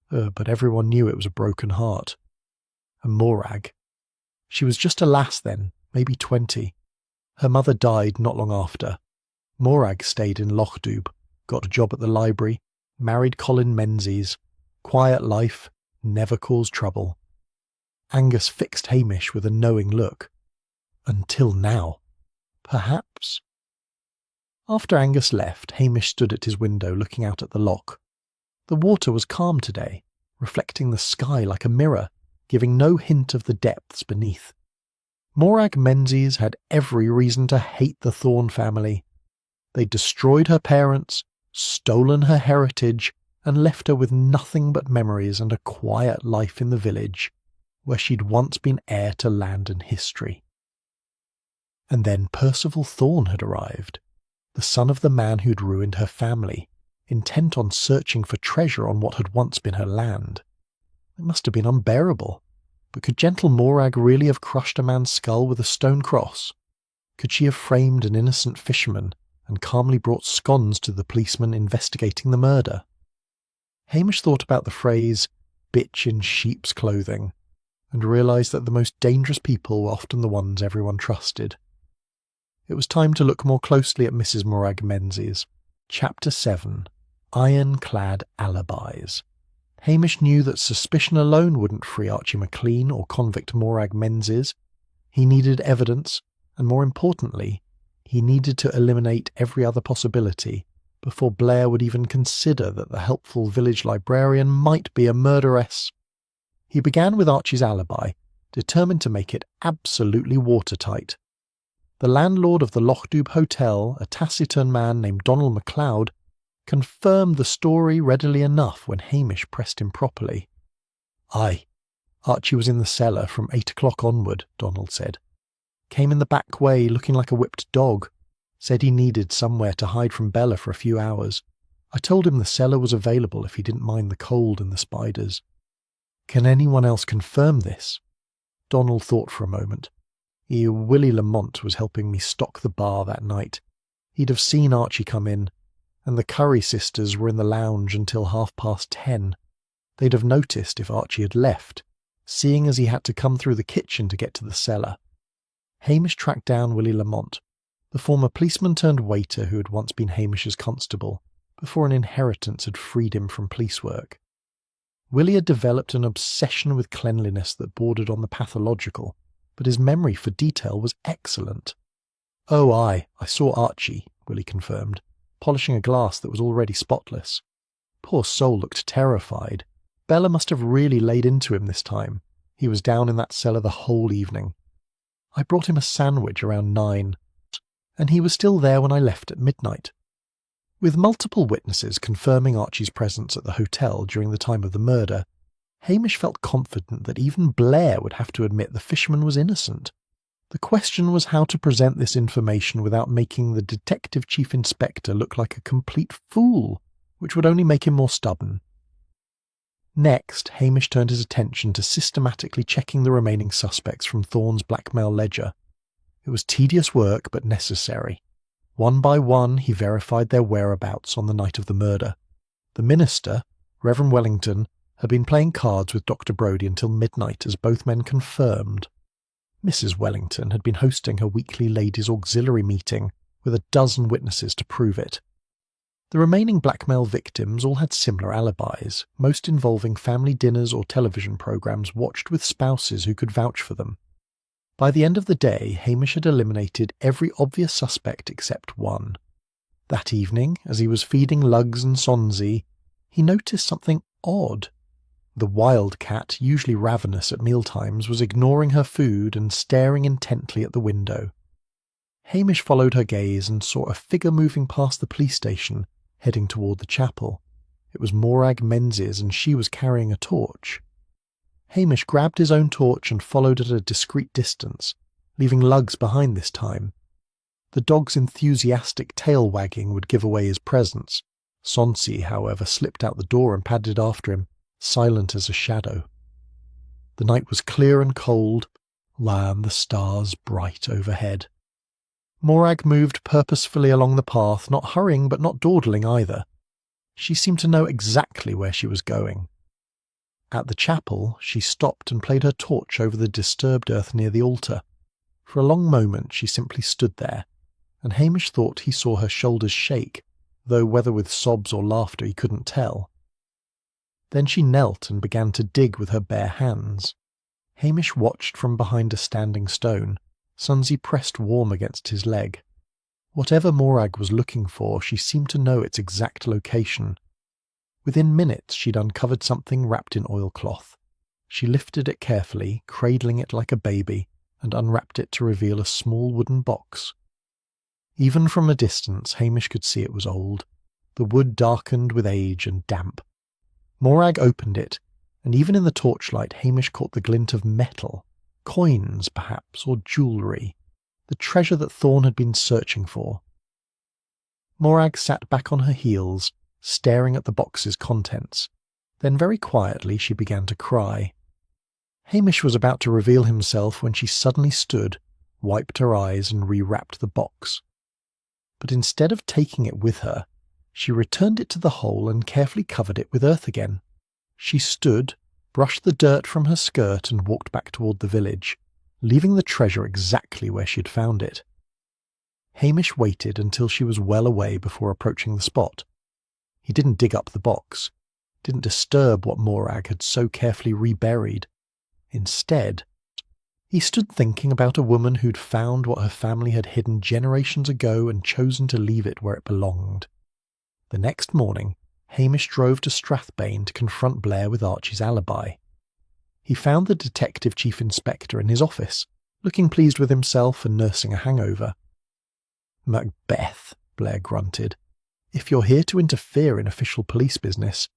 But everyone knew it was a broken heart. And Morag. She was just a lass then, maybe 20. Her mother died not long after. Morag stayed in Lochdoub, got a job at the library, married Colin Menzies. Quiet life, never caused trouble. Angus fixed Hamish with a knowing look. Until now. Perhaps. After Angus left, Hamish stood at his window looking out at the loch. The water was calm today, reflecting the sky like a mirror, giving no hint of the depths beneath. Morag Menzies had every reason to hate the Thorn family. They'd destroyed her parents, stolen her heritage, and left her with nothing but memories and a quiet life in the village, where she'd once been heir to land and history. And then Percival Thorn had arrived, the son of the man who'd ruined her family, intent on searching for treasure on what had once been her land. It must have been unbearable. But could gentle Morag really have crushed a man's skull with a stone cross? Could she have framed an innocent fisherman and calmly brought scones to the policeman investigating the murder? Hamish thought about the phrase, bitch in sheep's clothing, and realised that the most dangerous people were often the ones everyone trusted. It was time to look more closely at Mrs. Morag Menzies. Chapter 7. Ironclad Alibis. Hamish knew that suspicion alone wouldn't free Archie McLean or convict Morag Menzies. He needed evidence, and more importantly, he needed to eliminate every other possibility before Blair would even consider that the helpful village librarian might be a murderess. He began with Archie's alibi, determined to make it absolutely watertight. The landlord of the Lochdoub Hotel, a taciturn man named Donald MacLeod, confirmed the story readily enough when Hamish pressed him properly. Aye. Archie was in the cellar from 8 o'clock onward, Donald said. Came in the back way looking like a whipped dog. Said he needed somewhere to hide from Bella for a few hours. I told him the cellar was available if he didn't mind the cold and the spiders. Can anyone else confirm this? Donald thought for a moment. Willie Lamont was helping me stock the bar that night. He'd have seen Archie come in, and the Curry sisters were in the lounge until 10:30. They'd have noticed if Archie had left, seeing as he had to come through the kitchen to get to the cellar. Hamish tracked down Willie Lamont, the former policeman-turned-waiter who had once been Hamish's constable, before an inheritance had freed him from police work. Willie had developed an obsession with cleanliness that bordered on the pathological, but his memory for detail was excellent. Oh, aye, I saw Archie, Willie confirmed, polishing a glass that was already spotless. Poor soul looked terrified. Bella must have really laid into him this time. He was down in that cellar the whole evening. I brought him a sandwich around 9, and he was still there when I left at midnight. With multiple witnesses confirming Archie's presence at the hotel during the time of the murder, Hamish felt confident that even Blair would have to admit the fisherman was innocent. The question was how to present this information without making the detective chief inspector look like a complete fool, which would only make him more stubborn. Next, Hamish turned his attention to systematically checking the remaining suspects from Thorne's blackmail ledger. It was tedious work, but necessary. One by one, he verified their whereabouts on the night of the murder. The minister, Reverend Wellington, had been playing cards with Dr. Brodie until midnight, as both men confirmed. Mrs. Wellington had been hosting her weekly ladies' auxiliary meeting, with a dozen witnesses to prove it. The remaining blackmail victims all had similar alibis, most involving family dinners or television programmes watched with spouses who could vouch for them. By the end of the day, Hamish had eliminated every obvious suspect except one. That evening, as he was feeding Lugs and Sonsie, he noticed something odd. The wild cat, usually ravenous at mealtimes, was ignoring her food and staring intently at the window. Hamish followed her gaze and saw a figure moving past the police station, heading toward the chapel. It was Morag Menzies, and she was carrying a torch. Hamish grabbed his own torch and followed at a discreet distance, leaving Lugs behind this time. The dog's enthusiastic tail wagging would give away his presence. Sonsie, however, slipped out the door and padded after him, silent as a shadow. The night was clear and cold, and the stars bright overhead. Morag moved purposefully along the path, not hurrying but not dawdling either. She seemed to know exactly where she was going. At the chapel, she stopped and played her torch over the disturbed earth near the altar. For a long moment she simply stood there, and Hamish thought he saw her shoulders shake, though whether with sobs or laughter he couldn't tell. Then she knelt and began to dig with her bare hands. Hamish watched from behind a standing stone, Sonsie pressed warm against his leg. Whatever Morag was looking for, she seemed to know its exact location. Within minutes she'd uncovered something wrapped in oilcloth. She lifted it carefully, cradling it like a baby, and unwrapped it to reveal a small wooden box. Even from a distance, Hamish could see it was old, the wood darkened with age and damp. Morag opened it, and even in the torchlight Hamish caught the glint of metal, coins perhaps, or jewellery, the treasure that Thorne had been searching for. Morag sat back on her heels, staring at the box's contents. Then very quietly she began to cry. Hamish was about to reveal himself when she suddenly stood, wiped her eyes and rewrapped the box. But instead of taking it with her, she returned it to the hole and carefully covered it with earth again. She stood, brushed the dirt from her skirt and walked back toward the village, leaving the treasure exactly where she had found it. Hamish waited until she was well away before approaching the spot. He didn't dig up the box, didn't disturb what Morag had so carefully reburied. Instead, he stood thinking about a woman who'd found what her family had hidden generations ago and chosen to leave it where it belonged. The next morning, Hamish drove to Strathbane to confront Blair with Archie's alibi. He found the detective chief inspector in his office, looking pleased with himself and nursing a hangover. "Macbeth," Blair grunted. "If you're here to interfere in official police business,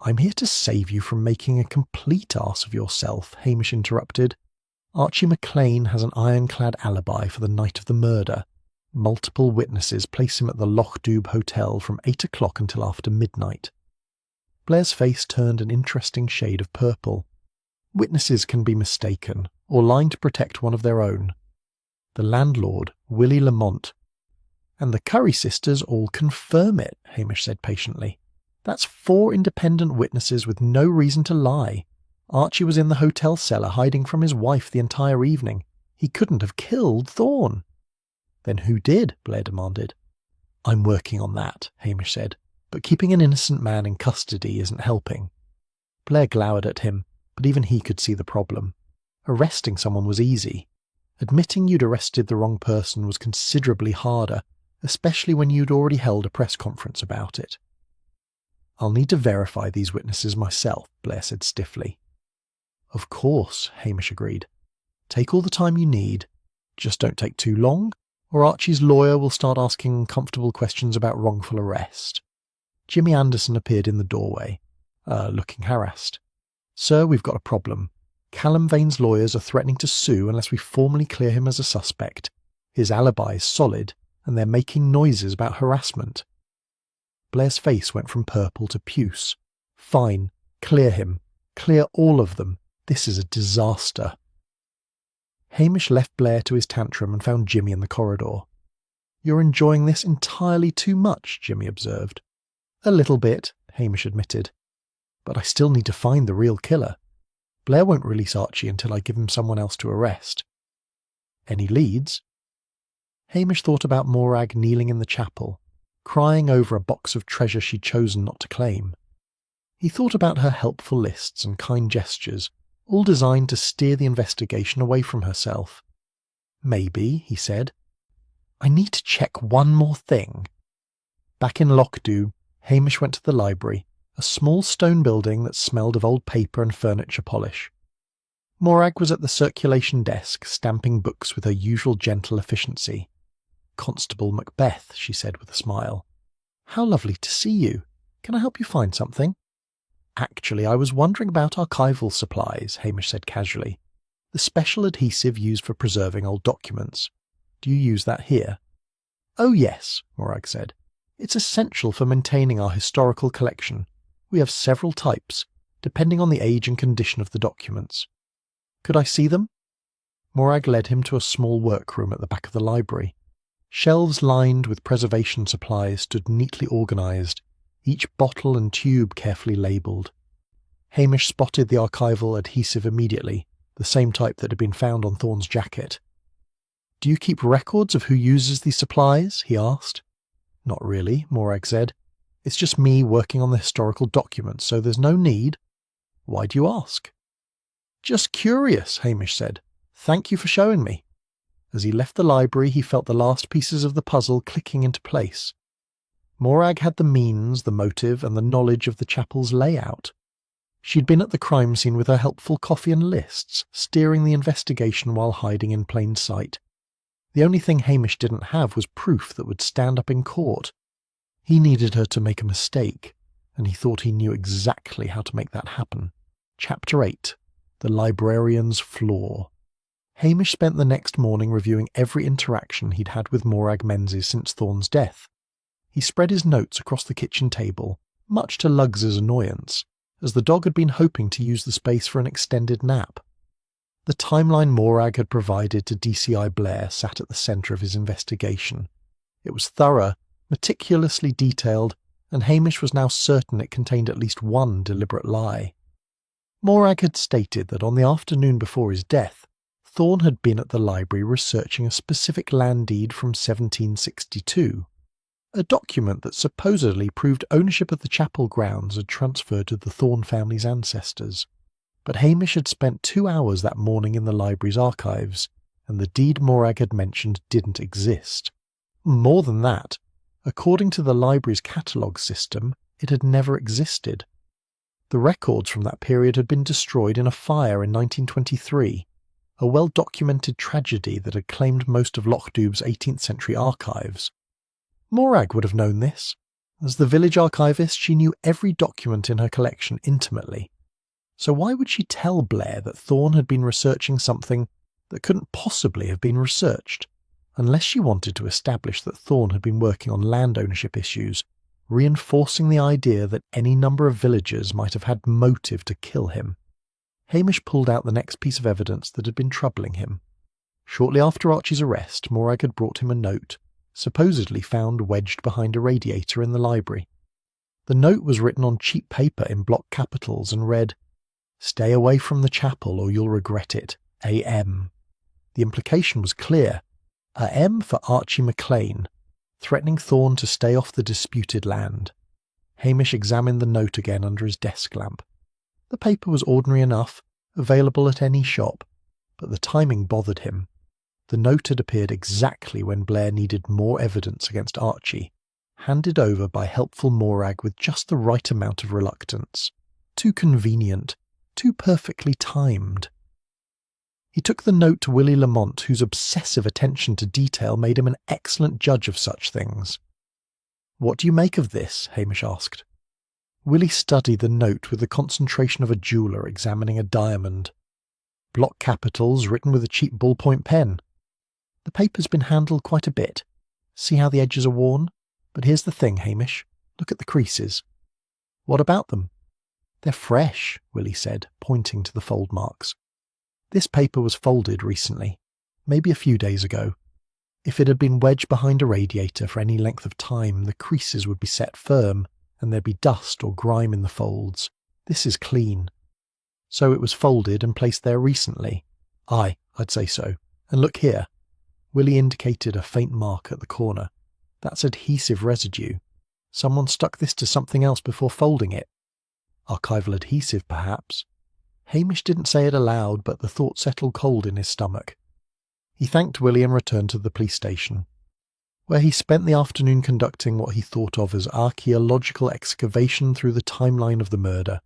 I'm here to save you from making a complete arse of yourself, Hamish interrupted. Archie McLean has an ironclad alibi for the night of the murder. Multiple witnesses place him at the Loch Dubh Hotel from 8 o'clock until after midnight. Blair's face turned an interesting shade of purple. Witnesses can be mistaken, or lying to protect one of their own. The landlord, Willie Lamont, and the Curry sisters all confirm it, Hamish said patiently. That's 4 independent witnesses with no reason to lie. Archie was in the hotel cellar hiding from his wife the entire evening. He couldn't have killed Thorne. Then who did? Blair demanded. I'm working on that, Hamish said, but keeping an innocent man in custody isn't helping. Blair glowered at him, but even he could see the problem. Arresting someone was easy. Admitting you'd arrested the wrong person was considerably harder, especially when you'd already held a press conference about it. I'll need to verify these witnesses myself, Blair said stiffly. Of course, Hamish agreed. Take all the time you need. Just don't take too long, or Archie's lawyer will start asking uncomfortable questions about wrongful arrest. Jimmy Anderson appeared in the doorway, looking harassed. Sir, we've got a problem. Callum Vane's lawyers are threatening to sue unless we formally clear him as a suspect. His alibi is solid, and they're making noises about harassment. Blair's face went from purple to puce. Fine, clear him. Clear all of them. This is a disaster. Hamish left Blair to his tantrum and found Jimmy in the corridor. You're enjoying this entirely too much, Jimmy observed. A little bit, Hamish admitted. But I still need to find the real killer. Blair won't release Archie until I give him someone else to arrest. Any leads? Hamish thought about Morag kneeling in the chapel, crying over a box of treasure she'd chosen not to claim. He thought about her helpful lists and kind gestures, all designed to steer the investigation away from herself. Maybe, he said. I need to check one more thing. Back in Loch Dubh, Hamish went to the library, a small stone building that smelled of old paper and furniture polish. Morag was at the circulation desk, stamping books with her usual gentle efficiency. Constable Macbeth, she said with a smile. How lovely to see you. Can I help you find something? Actually, I was wondering about archival supplies, Hamish said casually. The special adhesive used for preserving old documents. Do you use that here? Oh yes, Morag said. It's essential for maintaining our historical collection. We have several types, depending on the age and condition of the documents. Could I see them? Morag led him to a small workroom at the back of the library. Shelves lined with preservation supplies stood neatly organised, each bottle and tube carefully labelled. Hamish spotted the archival adhesive immediately, the same type that had been found on Thorne's jacket. Do you keep records of who uses these supplies? He asked. Not really, Morag said. It's just me working on the historical documents, so there's no need. Why do you ask? Just curious, Hamish said. Thank you for showing me. As he left the library, he felt the last pieces of the puzzle clicking into place. Morag had the means, the motive, and the knowledge of the chapel's layout. She'd been at the crime scene with her helpful coffee and lists, steering the investigation while hiding in plain sight. The only thing Hamish didn't have was proof that would stand up in court. He needed her to make a mistake, and he thought he knew exactly how to make that happen. Chapter 8. The Librarian's Flaw. Hamish spent the next morning reviewing every interaction he'd had with Morag Menzies since Thorne's death. He spread his notes across the kitchen table, much to Luggs's annoyance, as the dog had been hoping to use the space for an extended nap. The timeline Morag had provided to DCI Blair sat at the centre of his investigation. It was thorough, meticulously detailed, and Hamish was now certain it contained at least one deliberate lie. Morag had stated that on the afternoon before his death, Thorne had been at the library researching a specific land deed from 1762. A document that supposedly proved ownership of the chapel grounds had transferred to the Thorne family's ancestors. But Hamish had spent 2 hours that morning in the library's archives, and the deed Morag had mentioned didn't exist. More than that, according to the library's catalogue system, it had never existed. The records from that period had been destroyed in a fire in 1923, a well-documented tragedy that had claimed most of Loch Dubh's 18th century archives. Morag would have known this. As the village archivist, she knew every document in her collection intimately. So why would she tell Blair that Thorne had been researching something that couldn't possibly have been researched, unless she wanted to establish that Thorne had been working on land ownership issues, reinforcing the idea that any number of villagers might have had motive to kill him? Hamish pulled out the next piece of evidence that had been troubling him. Shortly after Archie's arrest, Morag had brought him a note, supposedly found wedged behind a radiator in the library. The note was written on cheap paper in block capitals and read, "Stay away from the chapel or you'll regret it. A.M." The implication was clear. A M for Archie McLean, threatening Thorne to stay off the disputed land. Hamish examined the note again under his desk lamp. The paper was ordinary enough, available at any shop, but the timing bothered him. The note had appeared exactly when Blair needed more evidence against Archie, handed over by helpful Morag with just the right amount of reluctance. Too convenient, too perfectly timed. He took the note to Willie Lamont, whose obsessive attention to detail made him an excellent judge of such things. "What do you make of this?" Hamish asked. Willie studied the note with the concentration of a jeweller examining a diamond. Block capitals written with a cheap ballpoint pen. "The paper's been handled quite a bit. See how the edges are worn? But here's the thing, Hamish. Look at the creases." "What about them?" "They're fresh," Willie said, pointing to the fold marks. "This paper was folded recently, maybe a few days ago. If it had been wedged behind a radiator for any length of time, the creases would be set firm, and there'd be dust or grime in the folds. This is clean. So it was folded and placed there recently." "Aye, I'd say so. And look here." Willie indicated a faint mark at the corner. "That's adhesive residue. Someone stuck this to something else before folding it. Archival adhesive, perhaps." Hamish didn't say it aloud, but the thought settled cold in his stomach. He thanked Willie and returned to the police station, where he spent the afternoon conducting what he thought of as archaeological excavation through the timeline of the murder.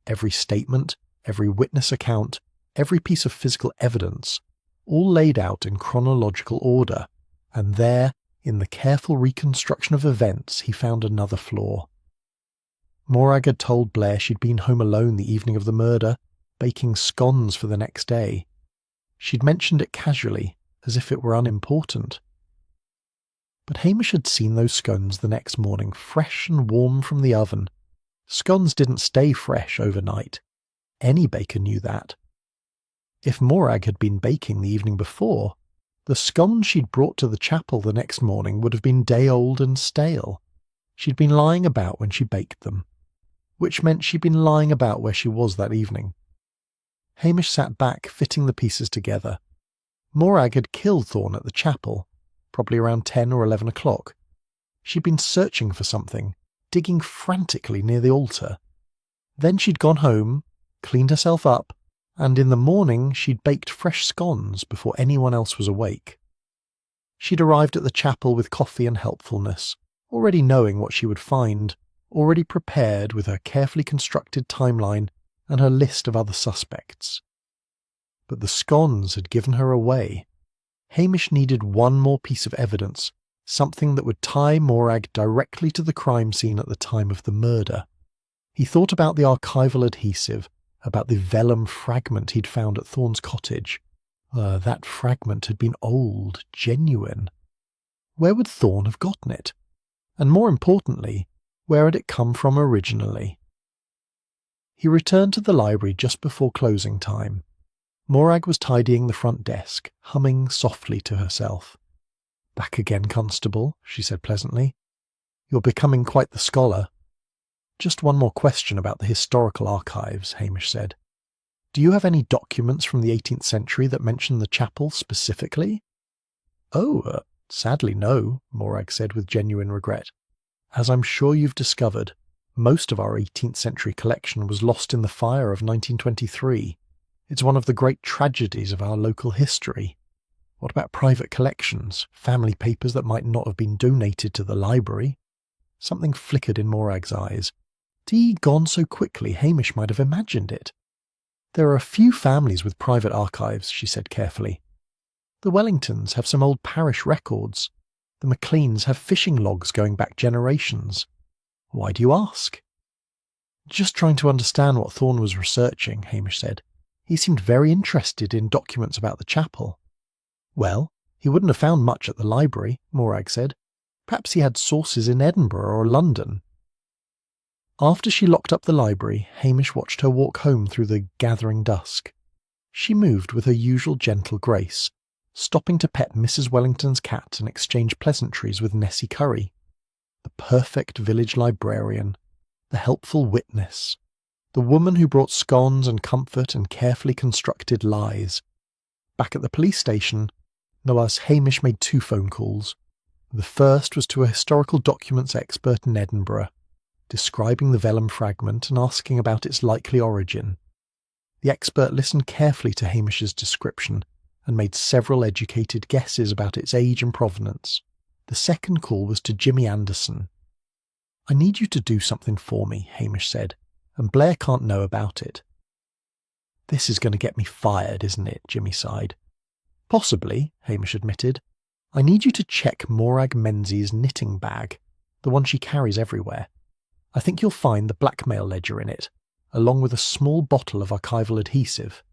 Every statement, every witness account, every piece of physical evidence, all laid out in chronological order, and there, in the careful reconstruction of events, he found another flaw. Morag had told Blair she'd been home alone the evening of the murder, baking scones for the next day. She'd mentioned it casually, as if it were unimportant. But Hamish had seen those scones the next morning, fresh and warm from the oven. Scones didn't stay fresh overnight. Any baker knew that. If Morag had been baking the evening before, the scones she'd brought to the chapel the next morning would have been day-old and stale. She'd been lying about when she baked them, which meant she'd been lying about where she was that evening. Hamish sat back, fitting the pieces together. Morag had killed Thorne at the chapel, probably around 10 or 11 o'clock. She'd been searching for something, digging frantically near the altar. Then she'd gone home, cleaned herself up, and in the morning she'd baked fresh scones before anyone else was awake. She'd arrived at the chapel with coffee and helpfulness, already knowing what she would find, already prepared with her carefully constructed timeline and her list of other suspects. But the scones had given her away. Hamish needed one more piece of evidence, something that would tie Morag directly to the crime scene at the time of the murder. He thought about the archival adhesive, about the vellum fragment he'd found at Thorne's cottage. That fragment had been old, genuine. Where would Thorne have gotten it? And more importantly, where had it come from originally? He returned to the library just before closing time. Morag was tidying the front desk, humming softly to herself. "Back again, Constable," she said pleasantly. "You're becoming quite the scholar." "Just one more question about the historical archives," Hamish said. "Do you have any documents from the 18th century that mention the chapel specifically?" "Oh, sadly no," Morag said with genuine regret. "As I'm sure you've discovered, most of our 18th century collection was lost in the fire of 1923. It's one of the great tragedies of our local history. What about private collections, family papers that might not have been donated to the library?" Something flickered in Morag's eyes. Had he gone so quickly Hamish might have imagined it? "There are a few families with private archives," she said carefully. "The Wellingtons have some old parish records. The Macleans have fishing logs going back generations. Why do you ask? Just trying to understand what Thorne was researching, Hamish said. He seemed very interested in documents about the chapel. Well, he wouldn't have found much at the library, Morag said. Perhaps he had sources in Edinburgh or London. After she locked up the library, Hamish watched her walk home through the gathering dusk. She moved with her usual gentle grace, stopping to pet Mrs. Wellington's cat and exchange pleasantries with Nessie Curry. The perfect village librarian, the helpful witness, the woman who brought scones and comfort and carefully constructed lies. Back at the police station, Hamish made 2 phone calls. The first was to a historical documents expert in Edinburgh, describing the vellum fragment and asking about its likely origin. The expert listened carefully to Hamish's description and made several educated guesses about its age and provenance. The second call was to Jimmy Anderson. "I need you to do something for me," Hamish said, "and Blair can't know about it." "This is going to get me fired, isn't it?" Jimmy sighed. "Possibly," Hamish admitted. "I need you to check Morag Menzies' knitting bag, the one she carries everywhere. I think you'll find the blackmail ledger in it, along with a small bottle of archival adhesive."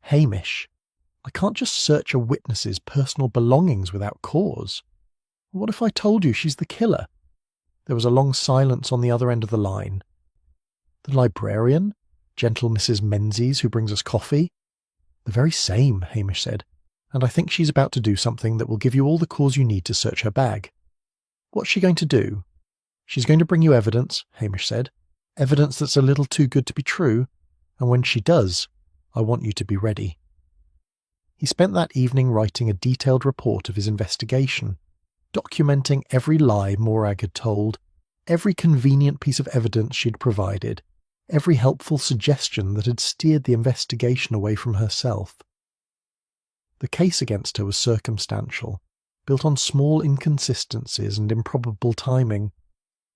"Hamish, I can't just search a witness's personal belongings without cause. What if I told you she's the killer?" There was a long silence on the other end of the line. "The librarian? Gentle Mrs. Menzies who brings us coffee?" "The very same," Hamish said, "and I think she's about to do something that will give you all the cause you need to search her bag." "What's she going to do?" "She's going to bring you evidence," Hamish said. "Evidence that's a little too good to be true, and when she does, I want you to be ready." He spent that evening writing a detailed report of his investigation, documenting every lie Morag had told, every convenient piece of evidence she'd provided, every helpful suggestion that had steered the investigation away from herself. The case against her was circumstantial, built on small inconsistencies and improbable timing,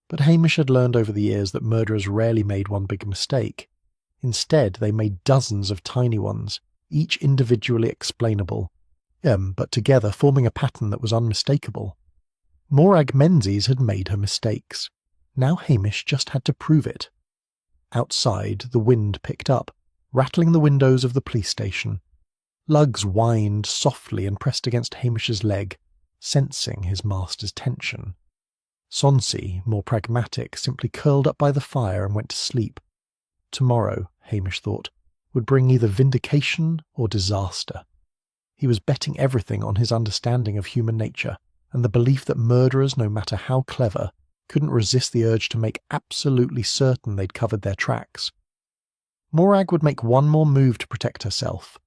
but Hamish had learned over the years that murderers rarely made one big mistake. Instead, they made dozens of tiny ones, each individually explainable, but together forming a pattern that was unmistakable. Morag Menzies had made her mistakes. Now Hamish just had to prove it. Outside, the wind picked up, rattling the windows of the police station. Lugs whined softly and pressed against Hamish's leg, sensing his master's tension. Sonsey, more pragmatic, simply curled up by the fire and went to sleep. Tomorrow, Hamish thought, would bring either vindication or disaster. He was betting everything on his understanding of human nature, and the belief that murderers, no matter how clever, couldn't resist the urge to make absolutely certain they'd covered their tracks. Morag would make one more move to protect herself,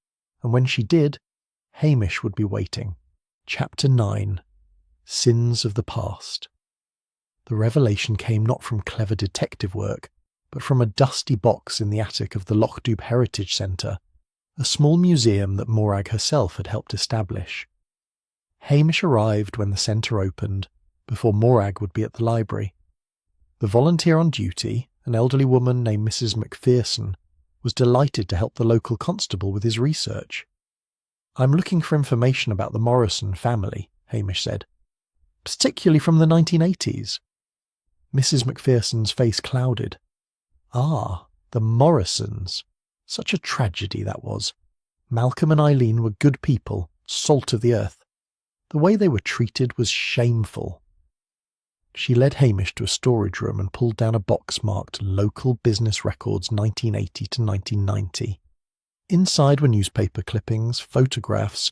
and when she did, Hamish would be waiting. Chapter 9. Sins of the Past. The revelation came not from clever detective work, but from a dusty box in the attic of the Lochdoub Heritage Centre, a small museum that Morag herself had helped establish. Hamish arrived when the centre opened, before Morag would be at the library. The volunteer on duty, an elderly woman named Mrs. Macpherson, was delighted to help the local constable with his research. "I'm looking for information about the Morrison family," Hamish said. "Particularly from the 1980s. Mrs. Macpherson's face clouded. "Ah, the Morrisons. Such a tragedy that was. Malcolm and Eileen were good people, salt of the earth. The way they were treated was shameful." She led Hamish to a storage room and pulled down a box marked Local Business Records 1980 to 1990. Inside were newspaper clippings, photographs,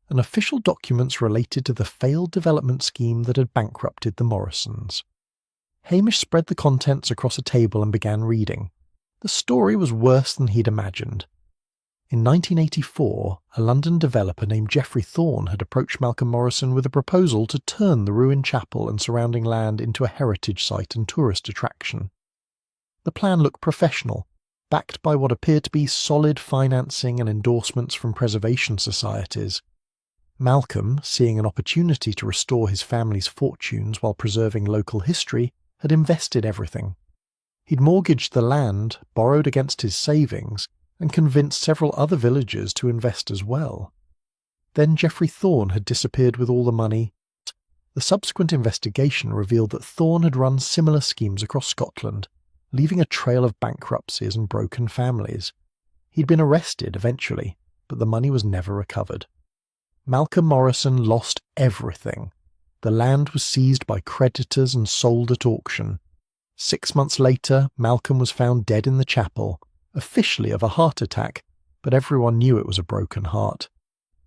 and official documents related to the failed development scheme that had bankrupted the Morrisons. Hamish spread the contents across a table and began reading. The story was worse than he'd imagined. In 1984, a London developer named Geoffrey Thorne had approached Malcolm Morrison with a proposal to turn the ruined chapel and surrounding land into a heritage site and tourist attraction. The plan looked professional, backed by what appeared to be solid financing and endorsements from preservation societies. Malcolm, seeing an opportunity to restore his family's fortunes while preserving local history, had invested everything. He'd mortgaged the land, borrowed against his savings, and convinced several other villagers to invest as well. Then Geoffrey Thorne had disappeared with all the money. The subsequent investigation revealed that Thorne had run similar schemes across Scotland, leaving a trail of bankruptcies and broken families. He'd been arrested eventually, but the money was never recovered. Malcolm Morrison lost everything. The land was seized by creditors and sold at auction. 6 months later, Malcolm was found dead in the chapel, officially of a heart attack, but everyone knew it was a broken heart.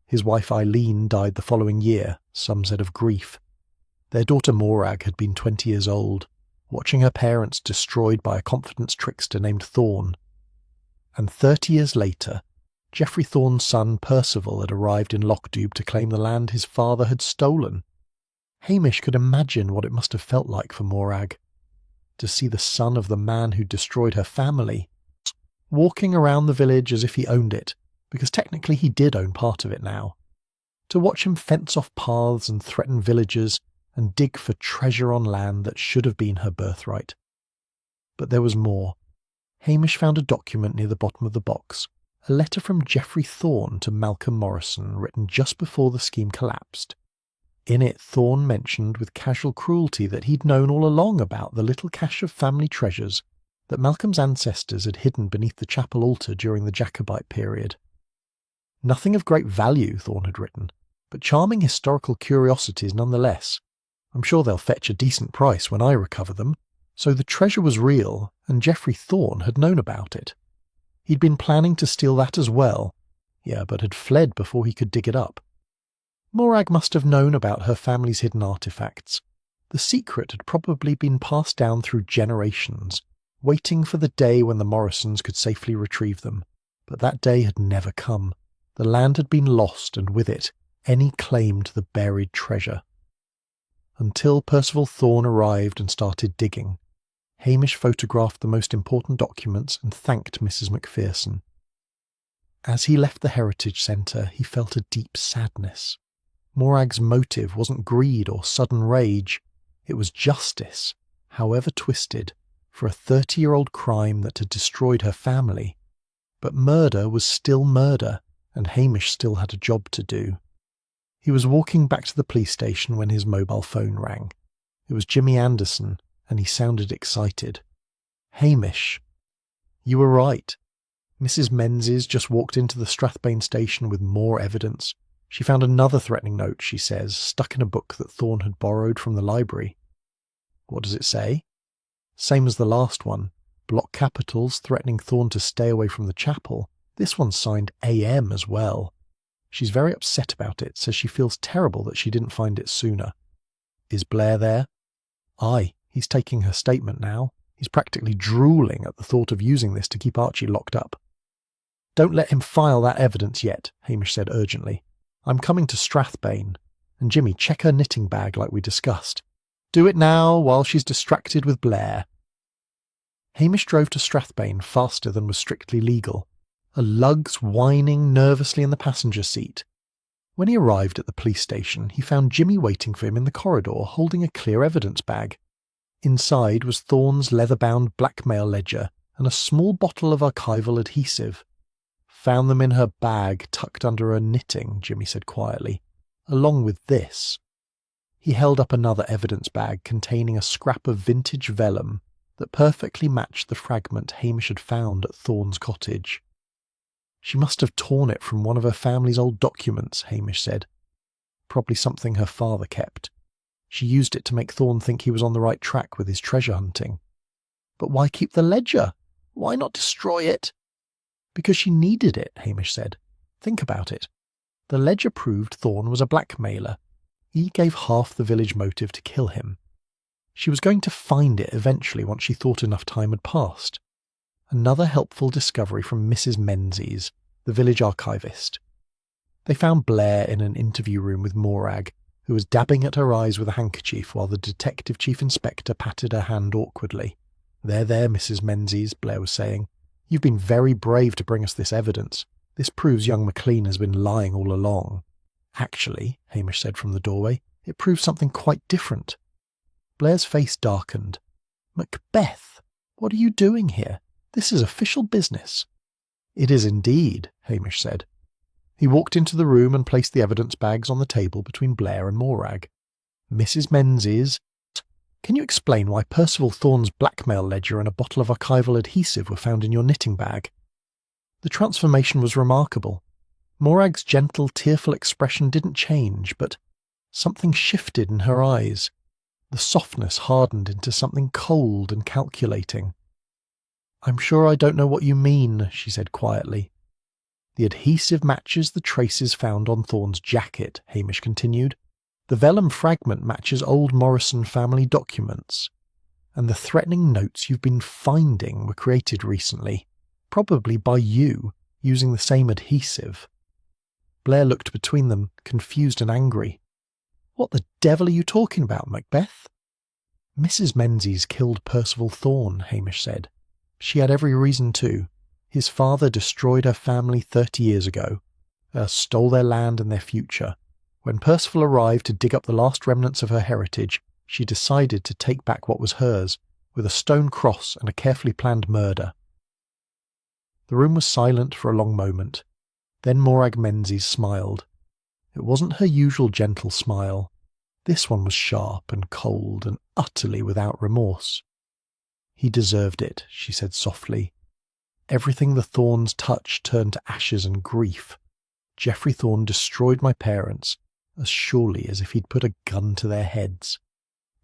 His wife Eileen died the following year, some said of grief. Their daughter Morag had been 20 years old, watching her parents destroyed by a confidence trickster named Thorne. And 30 years later, Geoffrey Thorne's son Percival had arrived in Lochdoub to claim the land his father had stolen. Hamish could imagine what it must have felt like for Morag, to see the son of the man who destroyed her family, walking around the village as if he owned it, because technically he did own part of it now. To watch him fence off paths and threaten villagers and dig for treasure on land that should have been her birthright. But there was more. Hamish found a document near the bottom of the box, a letter from Geoffrey Thorne to Malcolm Morrison written just before the scheme collapsed. In it, Thorne mentioned with casual cruelty that he'd known all along about the little cache of family treasures that Malcolm's ancestors had hidden beneath the chapel altar during the Jacobite period. Nothing of great value, Thorne had written, but charming historical curiosities nonetheless. I'm sure they'll fetch a decent price when I recover them. So the treasure was real, and Geoffrey Thorne had known about it. He'd been planning to steal that as well, but had fled before he could dig it up. Morag must have known about her family's hidden artefacts. The secret had probably been passed down through generations, waiting for the day when the Morrisons could safely retrieve them. But that day had never come. The land had been lost, and with it, any claim to the buried treasure. Until Percival Thorne arrived and started digging, Hamish photographed the most important documents and thanked Mrs. Macpherson. As he left the Heritage Centre, he felt a deep sadness. Morag's motive wasn't greed or sudden rage. It was justice, however twisted, for a 30-year-old crime that had destroyed her family. But murder was still murder, and Hamish still had a job to do. He was walking back to the police station when his mobile phone rang. It was Jimmy Anderson, and he sounded excited. "Hamish, you were right. Mrs. Menzies just walked into the Strathbane station with more evidence. She found another threatening note, she says, stuck in a book that Thorne had borrowed from the library." "What does it say?" "Same as the last one. Block capitals threatening Thorne to stay away from the chapel. This one's signed AM as well. She's very upset about it, says she feels terrible that she didn't find it sooner." "Is Blair there?" "Aye, he's taking her statement now. He's practically drooling at the thought of using this to keep Archie locked up." "Don't let him file that evidence yet," Hamish said urgently. "I'm coming to Strathbane. And Jimmy, check her knitting bag like we discussed. Do it now while she's distracted with Blair." Hamish drove to Strathbane faster than was strictly legal, a lugs whining nervously in the passenger seat. When he arrived at the police station, he found Jimmy waiting for him in the corridor holding a clear evidence bag. Inside was Thorne's leather-bound blackmail ledger and a small bottle of archival adhesive. "Found them in her bag tucked under her knitting," Jimmy said quietly, "along with this." He held up another evidence bag containing a scrap of vintage vellum that perfectly matched the fragment Hamish had found at Thorne's cottage. "She must have torn it from one of her family's old documents," Hamish said. "Probably something her father kept. She used it to make Thorne think he was on the right track with his treasure hunting." "But why keep the ledger? Why not destroy it?" "Because she needed it," Hamish said. "Think about it. The ledger proved Thorne was a blackmailer. He gave half the village motive to kill him. She was going to find it eventually once she thought enough time had passed. Another helpful discovery from Mrs. Menzies, the village archivist. They found Blair in an interview room with Morag, who was dabbing at her eyes with a handkerchief while the detective chief inspector patted her hand awkwardly. There, Mrs. Menzies," Blair was saying. "You've been very brave to bring us this evidence. This proves young McLean has been lying all along." "Actually," Hamish said from the doorway, "it proves something quite different." Blair's face darkened. "Macbeth, what are you doing here? This is official business." "It is indeed," Hamish said. He walked into the room and placed the evidence bags on the table between Blair and Morag. Mrs. Menzies, can you explain why Percival Thorne's blackmail ledger and a bottle of archival adhesive were found in your knitting bag? The transformation was remarkable. Morag's gentle, tearful expression didn't change, but something shifted in her eyes. The softness hardened into something cold and calculating. I'm sure I don't know what you mean, she said quietly. The adhesive matches the traces found on Thorne's jacket, Hamish continued. The vellum fragment matches old Morrison family documents. And the threatening notes you've been finding were created recently, probably by you, using the same adhesive. Blair looked between them, confused and angry. What the devil are you talking about, Macbeth? Mrs. Menzies killed Percival Thorne, Hamish said. She had every reason to. His father destroyed her family 30 years ago, stole their land and their future. When Percival arrived to dig up the last remnants of her heritage, she decided to take back what was hers, with a stone cross and a carefully planned murder. The room was silent for a long moment. Then Morag Menzies smiled. It wasn't her usual gentle smile. This one was sharp and cold and utterly without remorse. He deserved it, she said softly. Everything the Thornes touched turned to ashes and grief. Geoffrey Thorne destroyed my parents, as surely as if he'd put a gun to their heads.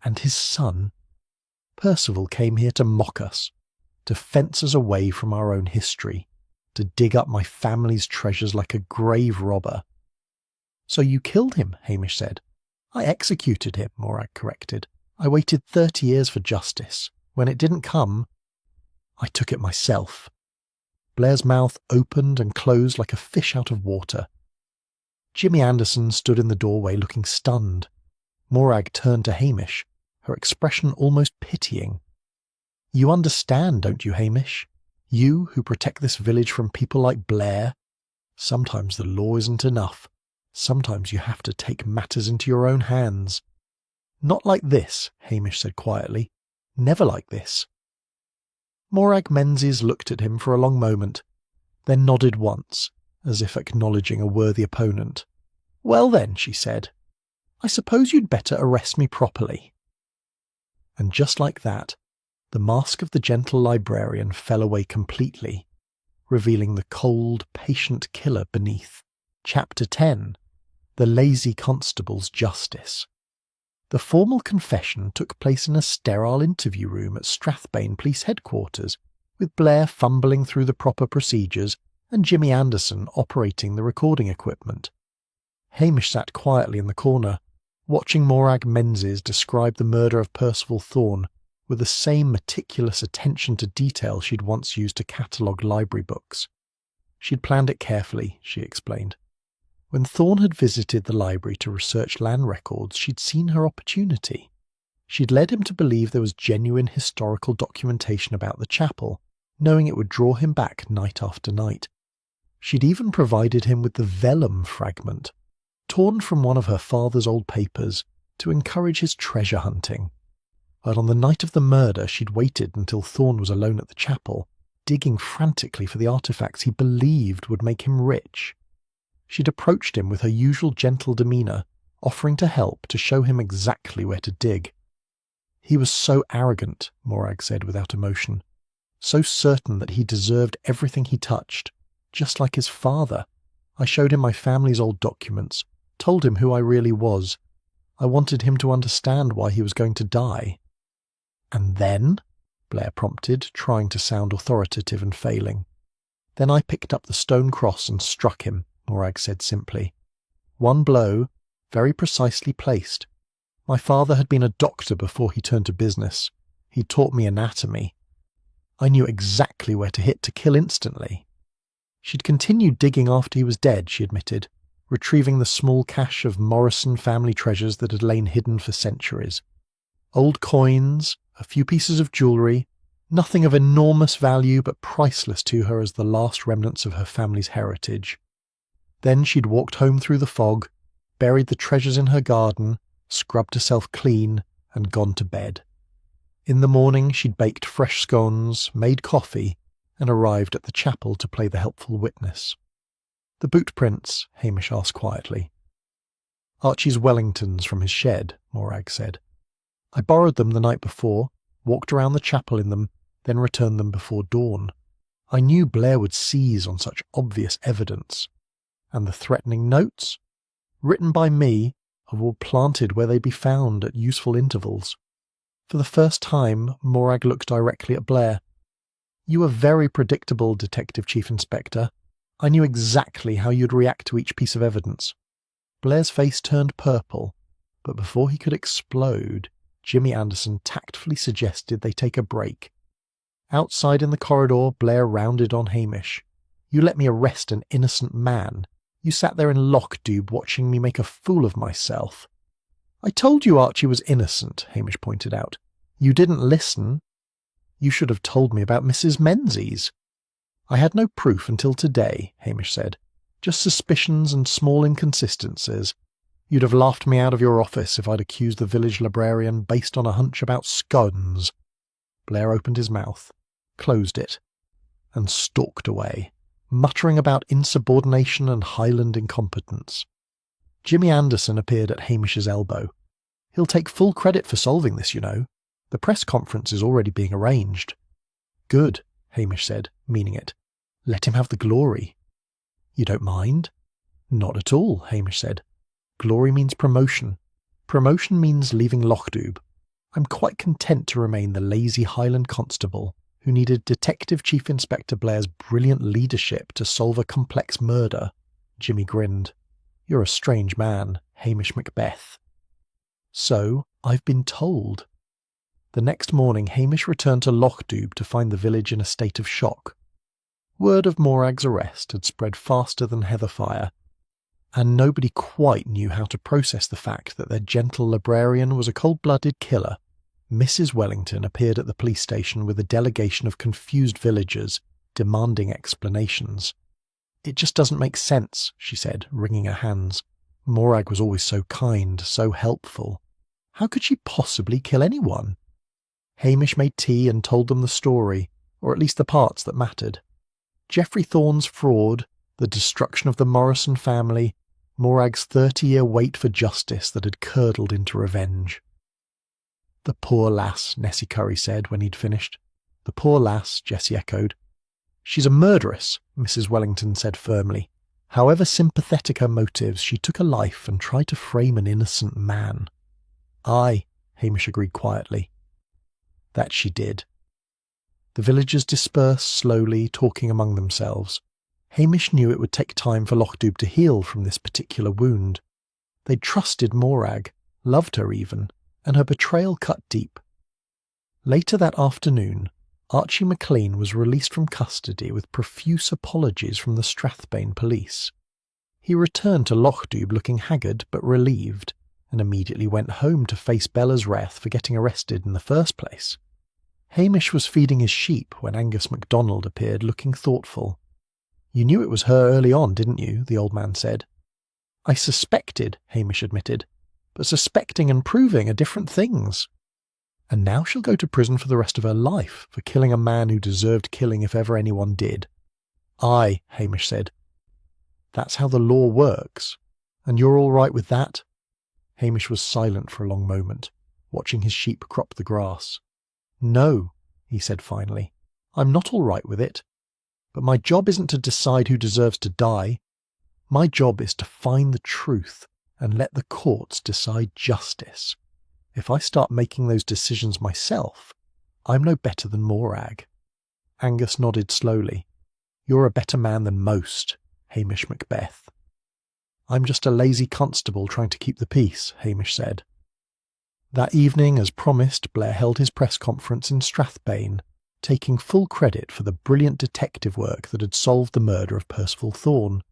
And his son? Percival came here to mock us, to fence us away from our own history, to dig up my family's treasures like a grave robber. So you killed him, Hamish said. I executed him, Morag corrected. I waited 30 years for justice. When it didn't come, I took it myself. Blair's mouth opened and closed like a fish out of water. Jimmy Anderson stood in the doorway looking stunned. Morag turned to Hamish, her expression almost pitying. You understand, don't you, Hamish? You who protect this village from people like Blair? Sometimes the law isn't enough. Sometimes you have to take matters into your own hands. Not like this, Hamish said quietly. Never like this. Morag Menzies looked at him for a long moment, then nodded once, as if acknowledging a worthy opponent. Well then, she said, I suppose you'd better arrest me properly. And just like that, the mask of the gentle librarian fell away completely, revealing the cold, patient killer beneath. Chapter 10. The Lazy Constable's Justice. The formal confession took place in a sterile interview room at Strathbane Police Headquarters, with Blair fumbling through the proper procedures and Jimmy Anderson operating the recording equipment. Hamish sat quietly in the corner, watching Morag Menzies describe the murder of Percival Thorne with the same meticulous attention to detail she'd once used to catalogue library books. She'd planned it carefully, she explained. When Thorne had visited the library to research land records, she'd seen her opportunity. She'd led him to believe there was genuine historical documentation about the chapel, knowing it would draw him back night after night. She'd even provided him with the vellum fragment, torn from one of her father's old papers, to encourage his treasure hunting. But on the night of the murder, she'd waited until Thorne was alone at the chapel, digging frantically for the artifacts he believed would make him rich. She'd approached him with her usual gentle demeanour, offering to help to show him exactly where to dig. He was so arrogant, Morag said without emotion, so certain that he deserved everything he touched, just like his father. I showed him my family's old documents, told him who I really was. I wanted him to understand why he was going to die. And then? Blair prompted, trying to sound authoritative and failing. Then I picked up the stone cross and struck him, Morag said simply. One blow, very precisely placed. My father had been a doctor before he turned to business. He taught me anatomy. I knew exactly where to hit to kill instantly. She'd continued digging after he was dead, she admitted, retrieving the small cache of Morrison family treasures that had lain hidden for centuries. Old coins, a few pieces of jewellery, nothing of enormous value but priceless to her as the last remnants of her family's heritage. Then she'd walked home through the fog, buried the treasures in her garden, scrubbed herself clean, and gone to bed. In the morning she'd baked fresh scones, made coffee, and arrived at the chapel to play the helpful witness. The boot prints, Hamish asked quietly. Archie's Wellingtons from his shed, Morag said. I borrowed them the night before, walked around the chapel in them, then returned them before dawn. I knew Blair would seize on such obvious evidence. And the threatening notes? Written by me, are all planted where they'd be found at useful intervals. For the first time, Morag looked directly at Blair. You were very predictable, Detective Chief Inspector. I knew exactly how you'd react to each piece of evidence. Blair's face turned purple, but before he could explode, Jimmy Anderson tactfully suggested they take a break. Outside in the corridor, Blair rounded on Hamish. You let me arrest an innocent man. You sat there in Lockdube watching me make a fool of myself. I told you Archie was innocent, Hamish pointed out. You didn't listen. You should have told me about Mrs. Menzies. I had no proof until today, Hamish said. Just suspicions and small inconsistencies. You'd have laughed me out of your office if I'd accused the village librarian based on a hunch about scones. Blair opened his mouth, closed it, and stalked away, muttering about insubordination and Highland incompetence. Jimmy Anderson appeared at Hamish's elbow. He'll take full credit for solving this, you know. The press conference is already being arranged. Good, Hamish said, meaning it. Let him have the glory. You don't mind? Not at all, Hamish said. Glory means promotion. Promotion means leaving Lockdube. I'm quite content to remain the lazy Highland constable who needed Detective Chief Inspector Blair's brilliant leadership to solve a complex murder. Jimmy grinned. You're a strange man, Hamish Macbeth. So, I've been told. The next morning Hamish returned to Lockdube to find the village in a state of shock. Word of Morag's arrest had spread faster than heather fire, and nobody quite knew how to process the fact that their gentle librarian was a cold-blooded killer. Mrs. Wellington appeared at the police station with a delegation of confused villagers, demanding explanations. It just doesn't make sense, she said, wringing her hands. Morag was always so kind, so helpful. How could she possibly kill anyone? Hamish made tea and told them the story, or at least the parts that mattered. Geoffrey Thorne's fraud, the destruction of the Morrison family, Morag's 30-year wait for justice that had curdled into revenge. The poor lass, Nessie Curry said when he'd finished. The poor lass, Jessie echoed. She's a murderess, Mrs. Wellington said firmly. However sympathetic her motives, she took a life and tried to frame an innocent man. Aye, Hamish agreed quietly. That she did. The villagers dispersed slowly, talking among themselves. Hamish knew it would take time for Lockdube to heal from this particular wound. They'd trusted Morag, loved her even, and her betrayal cut deep. Later that afternoon, Archie McLean was released from custody with profuse apologies from the Strathbane police. He returned to Lockdube looking haggard but relieved, and immediately went home to face Bella's wrath for getting arrested in the first place. Hamish was feeding his sheep when Angus MacDonald appeared looking thoughtful. You knew it was her early on, didn't you? The old man said. I suspected, Hamish admitted, but suspecting and proving are different things. And now she'll go to prison for the rest of her life for killing a man who deserved killing if ever anyone did. Aye, Hamish said. That's how the law works. And you're all right with that? Hamish was silent for a long moment, watching his sheep crop the grass. No, he said finally. I'm not all right with it. But my job isn't to decide who deserves to die. My job is to find the truth and let the courts decide justice. If I start making those decisions myself, I'm no better than Morag. Angus nodded slowly. You're a better man than most, Hamish Macbeth. I'm just a lazy constable trying to keep the peace, Hamish said. That evening, as promised, Blair held his press conference in Strathbane, taking full credit for the brilliant detective work that had solved the murder of Percival Thorne.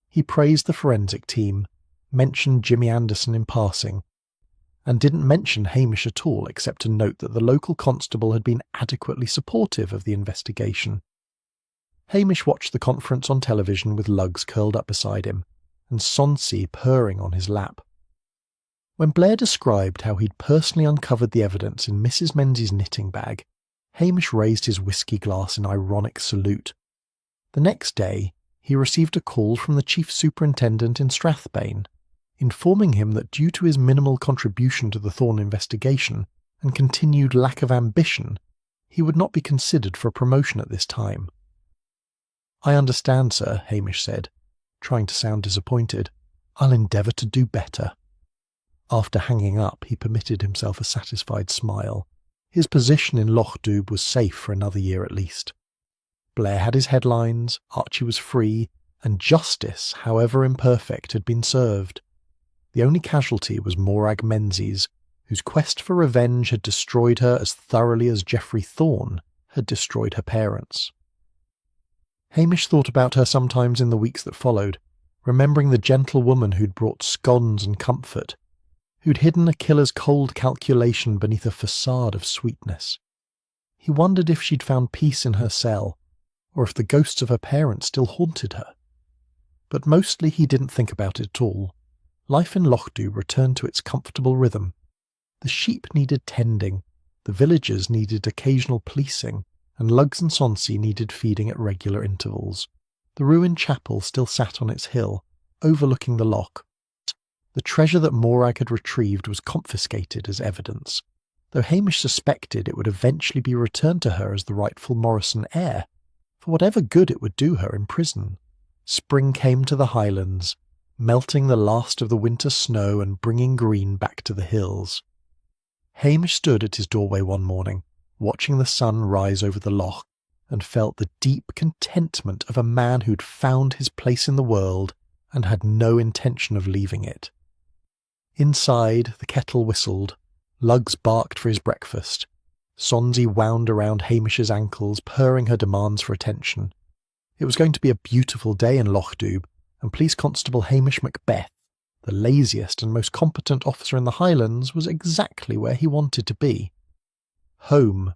He praised the forensic team, mentioned Jimmy Anderson in passing, and didn't mention Hamish at all except to note that the local constable had been adequately supportive of the investigation. Hamish watched the conference on television with Lugs curled up beside him, and Sonsey purring on his lap. When Blair described how he'd personally uncovered the evidence in Mrs. Menzies' knitting bag, Hamish raised his whisky glass in ironic salute. The next day, he received a call from the chief superintendent in Strathbane. informing him that due to his minimal contribution to the Thorn investigation and continued lack of ambition, he would not be considered for a promotion at this time. "I understand, sir," Hamish said, trying to sound disappointed. "I'll endeavour to do better." After hanging up, he permitted himself a satisfied smile. His position in Loch Dubh was safe for another year at least. Blair had his headlines, Archie was free, and justice, however imperfect, had been served. The only casualty was Morag Menzies, whose quest for revenge had destroyed her as thoroughly as Geoffrey Thorn had destroyed her parents. Hamish thought about her sometimes in the weeks that followed, remembering the gentle woman who'd brought scones and comfort, who'd hidden a killer's cold calculation beneath a facade of sweetness. He wondered if she'd found peace in her cell, or if the ghosts of her parents still haunted her. But mostly he didn't think about it at all. Life in Loch Dubh returned to its comfortable rhythm. The sheep needed tending, the villagers needed occasional policing, and Lugs and Sonsey needed feeding at regular intervals. The ruined chapel still sat on its hill, overlooking the loch. The treasure that Morag had retrieved was confiscated as evidence, though Hamish suspected it would eventually be returned to her as the rightful Morrison heir, for whatever good it would do her in prison. Spring came to the Highlands, melting the last of the winter snow and bringing green back to the hills. Hamish stood at his doorway one morning, watching the sun rise over the loch, and felt the deep contentment of a man who'd found his place in the world and had no intention of leaving it. Inside, the kettle whistled, Lugs barked for his breakfast, Sonsey wound around Hamish's ankles, purring her demands for attention. It was going to be a beautiful day in Loch Dubh, and Police Constable Hamish Macbeth, the laziest and most competent officer in the Highlands, was exactly where he wanted to be. Home